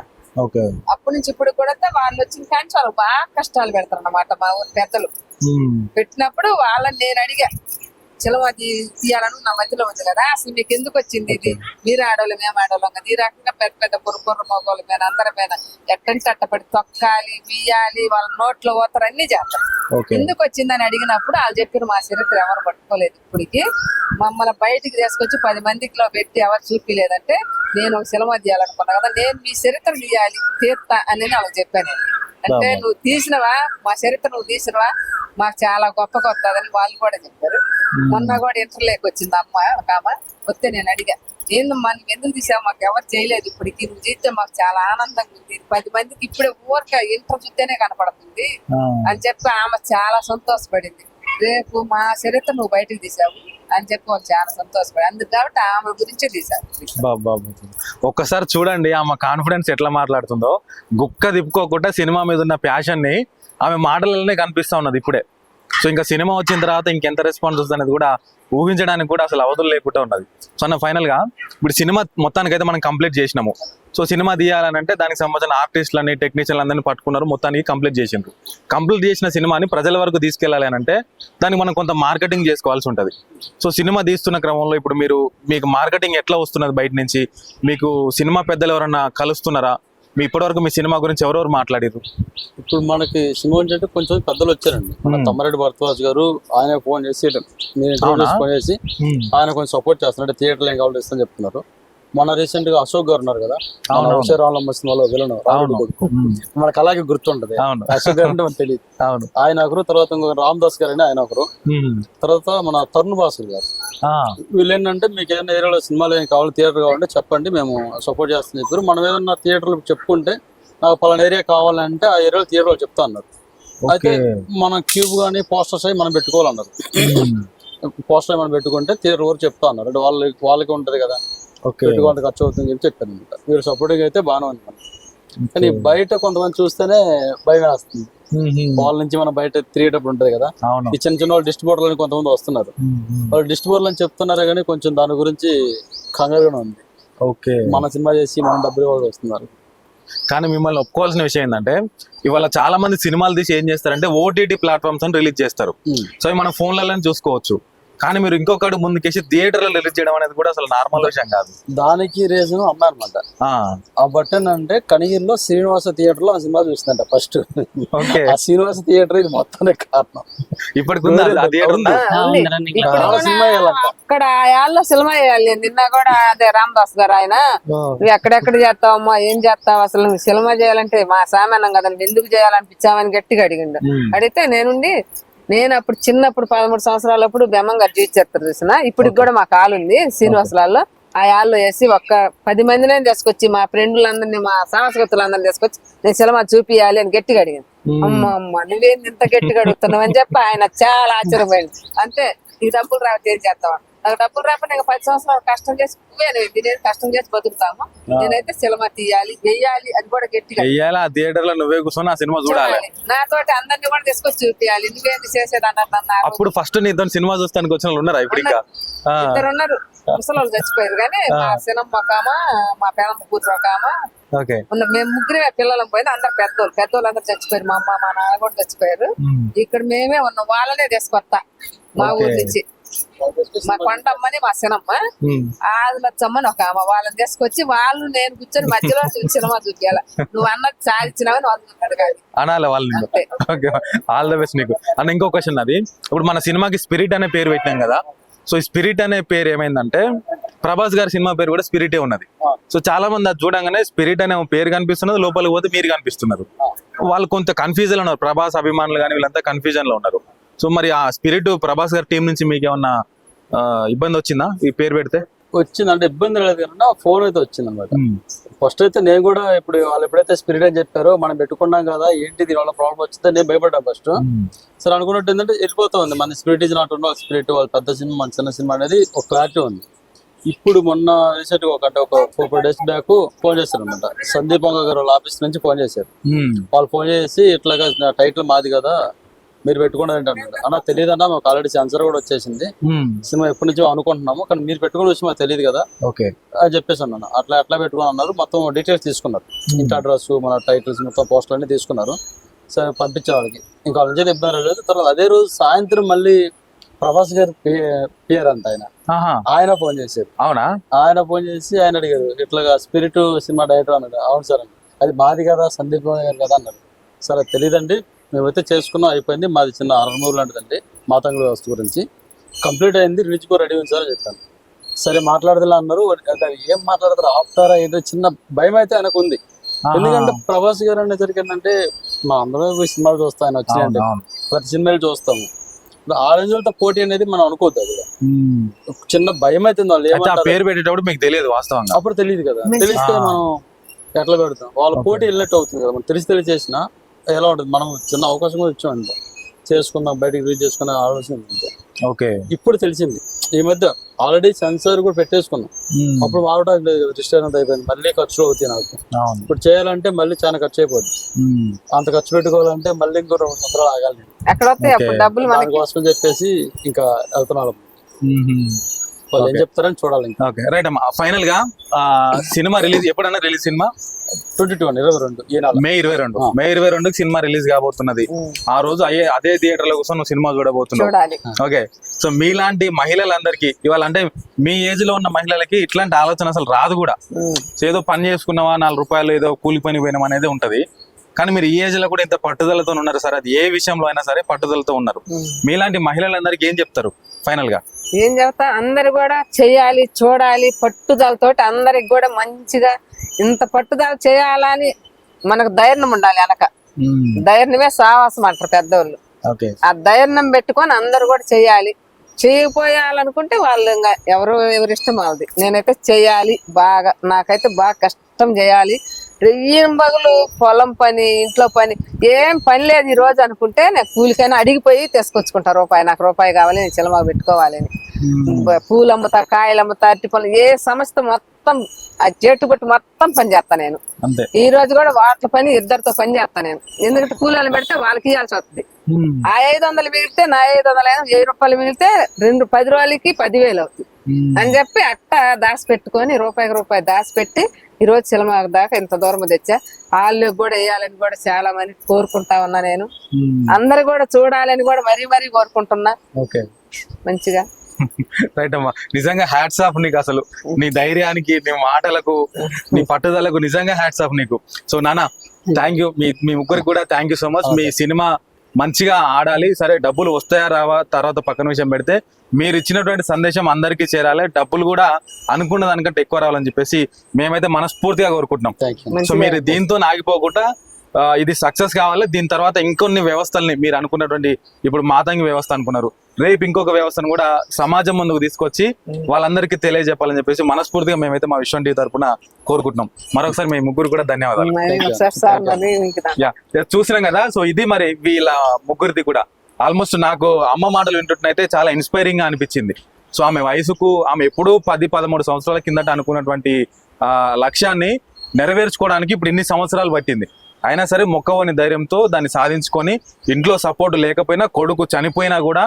అప్పటి నుంచి ఇప్పుడు కూడా వాళ్ళు వచ్చిన కానీ వాళ్ళు బాగా కష్టాలు పెడతారు అన్నమాట మా ఊరి పెద్దలు. పెట్టినప్పుడు వాళ్ళని నేను అడిగా, సినిమా తీయాలని నా మధ్యలో ఉంది కదా, అసలు మీకు ఎందుకు వచ్చింది ఇది, మీరు ఆడవాళ్ళు మేము ఆడవాళ్ళం కదా, ఈ రకంగా పెద్ద పెద్ద పొర్ర మగవాళ్ళ మీద అందరి మీద ఎట్టంటే అట్టపడి తొక్కాలి, బియ్యాలి, వాళ్ళ నోట్లో పోతారు, అన్ని చేస్తారు. ఎందుకు వచ్చిందని అడిగినప్పుడు వాళ్ళు చెప్పారు మా చరిత్ర ఎవరు పట్టుకోలేదు, ఇప్పటికి మమ్మల్ని బయటికి తీసుకొచ్చి 10 మందిలో పెట్టి ఎవరు చూపిలేదంటే నేను ఒక సినిమా తీయాలనుకున్నా కదా, నేను మీ చరిత్ర తీయాలి తీర్తా అని వాళ్ళకి చెప్పాను. అంటే నువ్వు తీసినవా, మా చరిత్ర నువ్వు తీసినవా, మాకు చాలా గొప్ప కొత్తదని వాళ్ళు కూడా చెప్పారు. మొన్న కూడా ఇంటర్లోకి వచ్చింది అమ్మ ఒక ఆమె వస్తే నేను అడిగా, ఏందమ్మా నువ్వు ఎందుకు తీసావు, మాకు ఎవరు చేయలేదు, ఇప్పటికి నువ్వు చేస్తే మాకు చాలా ఆనందంగా ఉంది, 10 మందికి ఇప్పుడే ఊరిక ఇంటర్ చూస్తేనే కనపడుతుంది అని చెప్పి ఆమె చాలా సంతోషపడింది. రేపు మా చరిత్ర నువ్వు బయటకు తీసావు అని చెప్పి వాళ్ళు చాలా సంతోషపడి, అందుకు కాబట్టి ఆమె గురించే తీసారు. ఒక్కసారి చూడండి ఆమె కాన్ఫిడెన్స్ ఎట్లా మాట్లాడుతుందో. గుక్క తిప్పుకోకుండా సినిమా మీద ఉన్న ప్యాషన్ ని ఆమె మాటలలోనే కనిపిస్తా ఉన్నది ఇప్పుడే. సో ఇంకా సినిమా వచ్చిన తర్వాత ఇంకెంత రెస్పాన్స్ వస్తుంది అనేది కూడా ఊహించడానికి కూడా అసలు అవధులు లేకుండా ఉన్నది. సో అన్న ఫైనల్ గా ఇప్పుడు సినిమా మొత్తానికైతే మనం కంప్లీట్ చేసినాము. సో సినిమా తీయాలని అంటే దానికి సంబంధించిన ఆర్టిస్టులని టెక్నీషియన్లు అందరినీ పట్టుకున్నారు, మొత్తానికి కంప్లీట్ చేసిండ్రు. కంప్లీట్ చేసిన సినిమాని ప్రజల వరకు తీసుకెళ్లాలి అని అంటే దానికి మనం కొంత మార్కెటింగ్ చేసుకోవాల్సి ఉంటుంది. సో సినిమా తీస్తున్న క్రమంలో ఇప్పుడు మీకు మార్కెటింగ్ ఎట్లా వస్తున్నది బయట నుంచి, మీకు సినిమా పెద్దలు ఎవరన్నా కలుస్తున్నారా, మీ ఇప్పటివరకు మీ సినిమా గురించి ఎవరెవరు మాట్లాడారు? ఇప్పుడు మనకి సినిమా అంటే కొంచెం పెద్దలు వచ్చారండి. మన తమ్మారెడ్డి భరద్వాజ్ గారు ఆయన ఫోన్ చేసి ఫోన్ చేసి ఆయన కొంచెం సపోర్ట్ చేస్తున్నారు, థియేటర్లు ఏం కావాలి ఇస్తాను చెప్తున్నారు. మన రీసెంట్ గా అశోక్ గారు ఉన్నారు కదా, రామలమ్మ సినిమాలో విలన్ మనకు అలాగే గుర్తుంటది. అశోక్ గారు అంటే మనకు తెలియదు, ఆయన ఒకరు. తర్వాత రామ్ దాస్ గారు అని ఆయన ఒకరు. తర్వాత మన తరుణ్ బాసు గారు. వీళ్ళు ఏంటంటే మీకు ఏదైనా ఏరియాలో సినిమాలు ఏం కావాలి, థియేటర్ కావాలంటే చెప్పండి, మేము సపోర్ట్ చేస్తాం చెప్పారు. మనం ఏదన్నా థియేటర్లు చెప్పుకుంటే నాకు పలానా ఏరియా కావాలంటే ఆ ఏరియాలో థియేటర్లో చెప్తా అన్నారు. అయితే మన క్యూబ్ కానీ పోస్టర్స్ అవి మనం పెట్టుకోవాలన్నారు. పోస్టర్ మనం పెట్టుకుంటే థియేటర్ వరకు చెప్తా అన్నారు. అంటే వాళ్ళకి ఉంటది కదా, పెట్టుకోవాలి ఖర్చు అవుతుందని చెప్పి చెప్పారు. వీళ్ళు సపోర్టింగ్ అయితే బాగానే ఉంది. కానీ బయట కొంతమంది చూస్తేనే భయం వేస్తుంది. వాళ్ళ నుంచి మనం బయట తిరిగేటప్పుడు ఉంటది కదా, ఈ చిన్న చిన్న వాళ్ళు డిస్ట్రిబ్యూటర్లు అని కొంతమంది వస్తున్నారు. వాళ్ళు డిస్ట్రిబ్యూటర్లు అని చెప్తున్నారు కానీ కొంచెం దాని గురించి కంగారుగానే ఉంది. మన సినిమా చేసి మనం డబ్బులు వాళ్ళు వస్తున్నారు. కానీ మిమ్మల్ని ఒప్పుకోవాల్సిన విషయం ఏంటంటే ఇవాళ చాలా మంది సినిమాలు తీసి ఏం చేస్తారంటే ఓటీటీ ప్లాట్ఫామ్స్ అని రిలీజ్ చేస్తారు. సో మనం ఫోన్లలో చూసుకోవచ్చు. కానీ మీరు ఇంకొకటి ముందుకేసి థియేటర్ లో రిలీజ్ చేయడం అనేది కూడా అసలు నార్మల్ విషయం కాదు. దానికి రీజన్ అమ్మారన్నమాట. ఆ బటన్ అంటే కనిగిరిలో శ్రీనివాస థియేటర్ లో ఆ సినిమా చూస్తుందంట ఫస్ట్. ఆ శ్రీనివాస థియేటర్ ఇది మొత్తానికి కారణం. ఇప్పటికి అక్కడ యాళ్ళలో సినిమా వేయాలి. నిన్న కూడా అదే రామదాస్ గారు ఆయన, నువ్వు ఎక్కడెక్కడ చేస్తావమ్మా, ఏం చేస్తావు, అసలు నువ్వు సినిమా చేయాలంటే మా సామాన్యం కదా, నువ్వు ఎందుకు చేయాలనిపించావని గట్టిగా అడిగిండు. అడిగితే నేను అప్పుడు చిన్నప్పుడు 13 సంవత్సరాలప్పుడు బెమ్మం గారు జీవిత చరిత్ర చూసిన, ఇప్పటికి కూడా మా కాలు ఉంది శ్రీనివాసరాల్లో. ఆ యాళ్ళు వేసి 10 మందినే తీసుకొచ్చి మా ఫ్రెండ్లందరినీ మా సహస్రతులందరినీ తీసుకొచ్చి నేను సినిమా చూపియాలి అని గట్టిగా అడిగాను. అమ్మ నువ్వేంది ఇంత గట్టిగా అడుగుతున్నావు అని చెప్పి ఆయన చాలా ఆశ్చర్యపోయింది. అంతే ఈ డబ్బులు రావు చేస్తావా, నాకు డబ్బులు రాకపోతే ఇంకా 10 సంవత్సరాలు కష్టం చేసి తినేది కష్టం చేసి బతుకుతాము. నేనైతే సినిమా తీయాలి, వెయ్యాలి, అది కూడా గట్టిగా వెయ్యాలి. ఆ థియేటర్ లో నువ్వే కూర్చొని ఆ సినిమా చూడాలి. నాతోటి అందరినీ కూడా తీసుకొచ్చి చూపించాలి. నువ్వేంటి చేసేది అన్నారు. అప్పుడు ఫస్ట్ నీతో సినిమా చూస్తానికి వచ్చిన వాళ్ళు ఉన్నారా ఇప్పుడు? ఇంకా ఇద్దరు ఉన్నారు, ముసలోళ్ళు చచ్చిపోయారు. కానీ మా సినిమా ఒక ఆమె, మా పెనమ్మ కూతురు ఒక ఆమె ఓకే. మేము ముగ్గురే పిల్లలం పోయింది. అందరు పెద్దోళ్ళు అందరు చచ్చిపోయారు. మా అమ్మ మా నాన్న కూడా చచ్చిపోయారు. ఇక్కడ మేమే ఉన్నాం. వాళ్ళనే తీసుకొస్తా మా ఊరి నుంచి. మా కొండమ్మని మా సినమ్మ, ఆదిలచ్చమ్మని ఒక ఆమె, వాళ్ళని తీసుకొచ్చి వాళ్ళు నేను కూర్చొని మధ్యలో సినిమా చూపించాలి. నువ్వు అన్నది సాధించినావని వాళ్ళు కాదు అనాలి వాళ్ళని. ఓకే, ఆల్ ద బెస్ట్ నీకు. అన్న ఇంకో క్వశ్చన్, అది ఇప్పుడు మన సినిమాకి స్పిరిట్ అనే పేరు పెట్టినాం కదా, సో ఈ స్పిరిట్ అనే పేరు ఏమైందంటే ప్రభాస్ గారి సినిమా పేరు కూడా స్పిరిటే ఉన్నది. సో చాలా మంది అది చూడంగానే స్పిరిట్ అనే పేరు కనిపిస్తున్నది, లోపలికి పోతే మీరు కనిపిస్తున్నారు. వాళ్ళు కొంత కన్ఫ్యూజన్ లో ఉన్నారు, ప్రభాస్ అభిమానులు కానీ వీళ్ళంతా కన్ఫ్యూజన్ లో ఉన్నారు. సో మరి ఆ స్పిరిట్ ప్రభాస్ గారి టీం నుంచి మీకు ఏమన్నా ఇబ్బంది వచ్చిందా ఈ పేరు పెడితే? వచ్చిందంటే ఇబ్బంది లేదు కానీ ఫోన్ అయితే వచ్చింది అనమాట. ఫస్ట్ అయితే నేను కూడా ఇప్పుడు వాళ్ళు ఎప్పుడైతే స్పిరిట్ అని చెప్పారో మనం పెట్టుకున్నాం కదా, ఏంటి దీనివల్ల ప్రాబ్లం వచ్చిందని నేను భయపడ్డా ఫస్ట్. సరే అనుకున్నట్టు ఏంటంటే వెళ్ళిపోతుంది, మన స్పిరిట్ ఇస్ నాట్ ఉన్న స్పిరిట్, వాళ్ళ పెద్ద సినిమా మన చిన్న సినిమా అనేది ఒక క్లారిటీ ఉంది. ఇప్పుడు మొన్న రీసెంట్ గా ఒక 4 days బ్యాక్ ఫోన్ చేశారు అనమాట, సందీప్ వంగ గారు వాళ్ళ ఆఫీస్ నుంచి ఫోన్ చేశారు. వాళ్ళు ఫోన్ చేసి ఇట్లాగా టైటిల్ మాది కదా మీరు పెట్టుకున్నది ఏంటంటే, అన్న తెలియదన్నా మాకు ఆల్రెడీ సెన్సర్ కూడా వచ్చేసింది, సినిమా ఎప్పటి నుంచో అనుకుంటున్నాము కానీ మీరు పెట్టుకున్న విషయం మాకు తెలియదు కదా అని చెప్పేసి అన్నాను. అట్లా పెట్టుకుని అన్నారు. మొత్తం డీటెయిల్స్ తీసుకున్నారు, ఇంటి అడ్రస్, మన టైటిల్స్ మొత్తం పోస్టర్ అన్ని తీసుకున్నారు. సరే పంపించే వాళ్ళకి ఇంకా వాళ్ళ నుంచి ఇబ్బంది లేదు. తర్వాత అదే రోజు సాయంత్రం మళ్ళీ ప్రభాస్ గారు పియర్ అంట ఆయన ఫోన్ చేశారు. అవునా? ఆయన ఫోన్ చేసి ఆయన అడిగారు, ఇట్లాగా స్పిరిట్ సినిమా డైరెక్టర్ అన్నాడు. అవును సార్ అండి, అది మాది కదా సందీప్ గారు కదా అన్నారు. సరే తెలియదండి, మేమైతే చేసుకున్నాం, అయిపోయింది, మాది చిన్న అరమూరు లాంటిదండి, మాతంగుల వ్యవస్థ గురించి కంప్లీట్ అయింది, రిలీజ్ కూడా రెడీ ఉంది సార్ అని చెప్పాను. సరే మాట్లాడదులా అన్నారు. ఏం మాట్లాడతారు ఆపుతారా ఏదో చిన్న భయం అయితే ఆయనకు ఉంది. ఎందుకంటే ప్రభాస్ గారు అనేసరికి ఏంటంటే మా అందరూ సినిమాలు చూస్తాం, ఆయన వచ్చినాయంటే ప్రతి సినిమాలు చూస్తాము. ఆ రోజులతో పోటీ అనేది మనం అనుకోవద్దు. అది చిన్న భయం అవుతుంది. వాళ్ళు పేరు పెట్టేటప్పుడు మీకు తెలియదు వాస్తవంగా, అప్పుడు తెలియదు కదా, తెలిస్తే మనం ఎట్లా పెడతాం, వాళ్ళ పోటీ వెళ్ళినట్టు అవుతుంది కదా. మనం తెలిసి చేసినా ఎలా ఉంటుంది, మనం చిన్న అవకాశం కూడా ఇచ్చాం అంటే చేసుకుందాం, బయటకు రిలీజ్ చేసుకునే ఆలోచన ఉంటుంది. ఓకే, ఇప్పుడు తెలిసింది. ఈ మధ్య ఆల్రెడీ సెన్సార్ కూడా పెట్టేసుకున్నాం. అప్పుడు వాడటం లేదు, రిజిస్టర్ అంతా అయిపోయింది, మళ్ళీ ఖర్చులు అవుతాయి నాకు. ఇప్పుడు చేయాలంటే మళ్ళీ చాలా ఖర్చు అయిపోద్ది. అంత ఖర్చు పెట్టుకోవాలంటే మళ్ళీ ఇంకో 2 సంవత్సరాలు ఆగాలి. దానికోసం చెప్పేసి ఇంకా వెళ్తున్నాం. వాళ్ళు ఏం చెప్తారని చూడాలి. ఓకే రైట్ అమ్మా. ఫైనల్ గా సినిమా రిలీజ్ ఎప్పుడన్నా రిలీజ్ సినిమా 22 మే 22 సినిమా రిలీజ్ కాబోతున్నది. ఆ రోజు అదే థియేటర్ లో కోసం నువ్వు సినిమా చూడబోతున్నావు. ఓకే, సో మీలాంటి మహిళలందరికీ ఇవాళ, అంటే మీ ఏజ్ లో ఉన్న మహిళలకి ఇట్లాంటి ఆలోచన అసలు రాదు కూడా. ఏదో పని చేసుకున్నావా, 4 రూపాయలు ఏదో కూలి పని పోయినాం అనేది ఉంటది. కానీ మీరు ఈ ఏజ్ లో కూడా ఇంత పట్టుదలతో ఉన్నారు సార్, అది ఏ విషయంలో అయినా సరే పట్టుదలతో ఉన్నారు. మీలాంటి మహిళలందరికీ ఏం చెప్తారు ఫైనల్ గా? ఏం చెప్తా, అందరు కూడా చెయ్యాలి, చూడాలి, పట్టుదలతోటి అందరికి కూడా మంచిగా ఇంత పట్టుదల చేయాలని మనకు ధైర్యం ఉండాలి. వెనక ధైర్యమే సాహసం అంటారు పెద్దోళ్ళు. ఆ ధైర్యం పెట్టుకొని అందరు కూడా చెయ్యాలి. చేయపోయాలనుకుంటే వాళ్ళు ఇంకా ఎవరి ఇష్టం వాళ్ళది. నేనైతే చెయ్యాలి, బాగా నాకైతే బాగా కష్టం చేయాలి. రెయ్యం బగులు పొలం పని, ఇంట్లో పని, ఏం పని లేదు ఈ రోజు అనుకుంటే నేను కూలికైనా అడిగిపోయి తీసుకొచ్చుకుంటా. నాకు రూపాయి కావాలి, నేను చిలమ పెట్టుకోవాలని. పూలు అమ్ముతా, కాయలు అమ్ముతా, అరటి పనులు, ఏ సంస్థ మొత్తం ఆ చెట్టు పట్టు మొత్తం పని చేస్తా నేను. ఈ రోజు కూడా వాట్ల పని ఇద్దరితో పని చేస్తా నేను. ఎందుకంటే కూలీలు పెడితే వాళ్ళకి ఇవ్వాల్సి వస్తుంది. ఆ 500 మిగిలితే నా 500, 1000 రూపాయలు మిగిలితే 10 రోజులకి 10,000 అవుతుంది అని చెప్పి అట్ట దాచి పెట్టుకొని రూపాయి దాచిపెట్టి ఈ రోజు సినిమా దాకా ఇంత దూరం తెచ్చా. వాళ్ళకి కూడా వేయాలని కూడా చాలా మంది కోరుకుంటా ఉన్నా నేను. అందరు కూడా చూడాలని కూడా మరీ కోరుకుంటున్నా. మంచిగా రైట్ అమ్మా, నిజంగా హ్యాట్స్ ఆఫ్ నీకు. అసలు నీ ధైర్యానికి, నీ మాటలకు, నీ పట్టుదలకు నిజంగా హ్యాట్స్ ఆఫ్ నీకు. సో నాన్న థ్యాంక్ యూ, మీ ముగ్గురికి కూడా thank you so much. Me cinema మంచిగా ఆడాలి. సరే డబ్బులు వస్తాయా రావా తర్వాత పక్కన విషయం పెడితే, మీరు ఇచ్చినటువంటి సందేశం అందరికీ చేరాలి, డబ్బులు కూడా అనుకున్న దానికంటే ఎక్కువ రావాలని చెప్పేసి మేమైతే మనస్ఫూర్తిగా కోరుకుంటున్నాం. సో మీరు దీంతో ఆగిపోకుండా ఇది సక్సెస్ కావాలి. దీని తర్వాత ఇంకొన్ని వ్యవస్థల్ని మీరు అనుకున్నటువంటి, ఇప్పుడు మాతంగి వ్యవస్థ అనుకున్నారు, రేపు ఇంకొక వ్యవస్థను కూడా సమాజం ముందుకు తీసుకొచ్చి వాళ్ళందరికీ తెలియజెప్పాలని చెప్పేసి మనస్ఫూర్తిగా మేమైతే మా విశ్వం టీవీ తరపున కోరుకుంటున్నాం. మరొకసారి మీ ముగ్గురు కూడా ధన్యవాదాలు. చూసినాం కదా, సో ఇది మరి వీళ్ళ ముగ్గురిది కూడా ఆల్మోస్ట్ నాకు అమ్మ మాటలు వింటుంటే చాలా ఇన్స్పైరింగ్ గా అనిపించింది. సో ఆమె వయసుకు ఆమె ఎప్పుడూ 10-13 సంవత్సరాల కిందట అనుకున్నటువంటి లక్ష్యాన్ని నెరవేర్చుకోవడానికి ఇప్పుడు ఇన్ని సంవత్సరాలు పట్టింది. అయినా సరే మొక్కవోని ధైర్యంతో దాన్ని సాధించుకొని, ఇంట్లో సపోర్ట్ లేకపోయినా, కొడుకు చనిపోయినా కూడా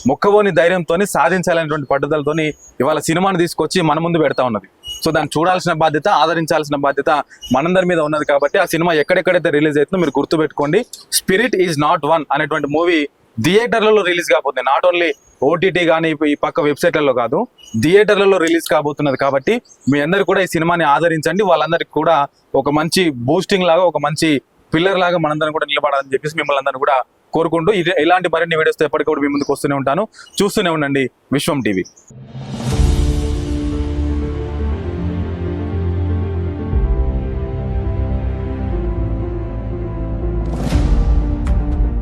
మొక్కవోని ధైర్యంతో సాధించాలనేటువంటి పట్టుదలతోని ఇవాళ సినిమాని తీసుకొచ్చి మన ముందు పెడతా ఉన్నది. సో దాన్ని చూడాల్సిన బాధ్యత, ఆదరించాల్సిన బాధ్యత మనందరి మీద ఉన్నది. కాబట్టి ఆ సినిమా ఎక్కడెక్కడైతే రిలీజ్ అవుతుందో మీరు గుర్తుపెట్టుకోండి. స్పిరిట్ ఈజ్ నాట్ వన్ అనేటువంటి మూవీ థియేటర్లలో రిలీజ్ కాబోతుంది. నాట్ ఓన్లీ ఓటీటీ కానీ ఈ పక్క వెబ్సైట్లలో కాదు, థియేటర్లలో రిలీజ్ కాబోతున్నది. కాబట్టి మీ అందరు కూడా ఈ సినిమాని ఆదరించండి. వాళ్ళందరికీ కూడా ఒక మంచి బూస్టింగ్ లాగా, ఒక మంచి పిల్లర్ లాగా మనందరం కూడా నిలబడాలని చెప్పేసి మిమ్మల్ని అందరినీ కూడా కోరుకుంటూ ఇలాంటి మరిన్ని వీడియోస్తో ఎప్పటికప్పుడు మీ ముందుకు వస్తూనే ఉంటాను. చూస్తూనే ఉండండి విశ్వం టీవీ.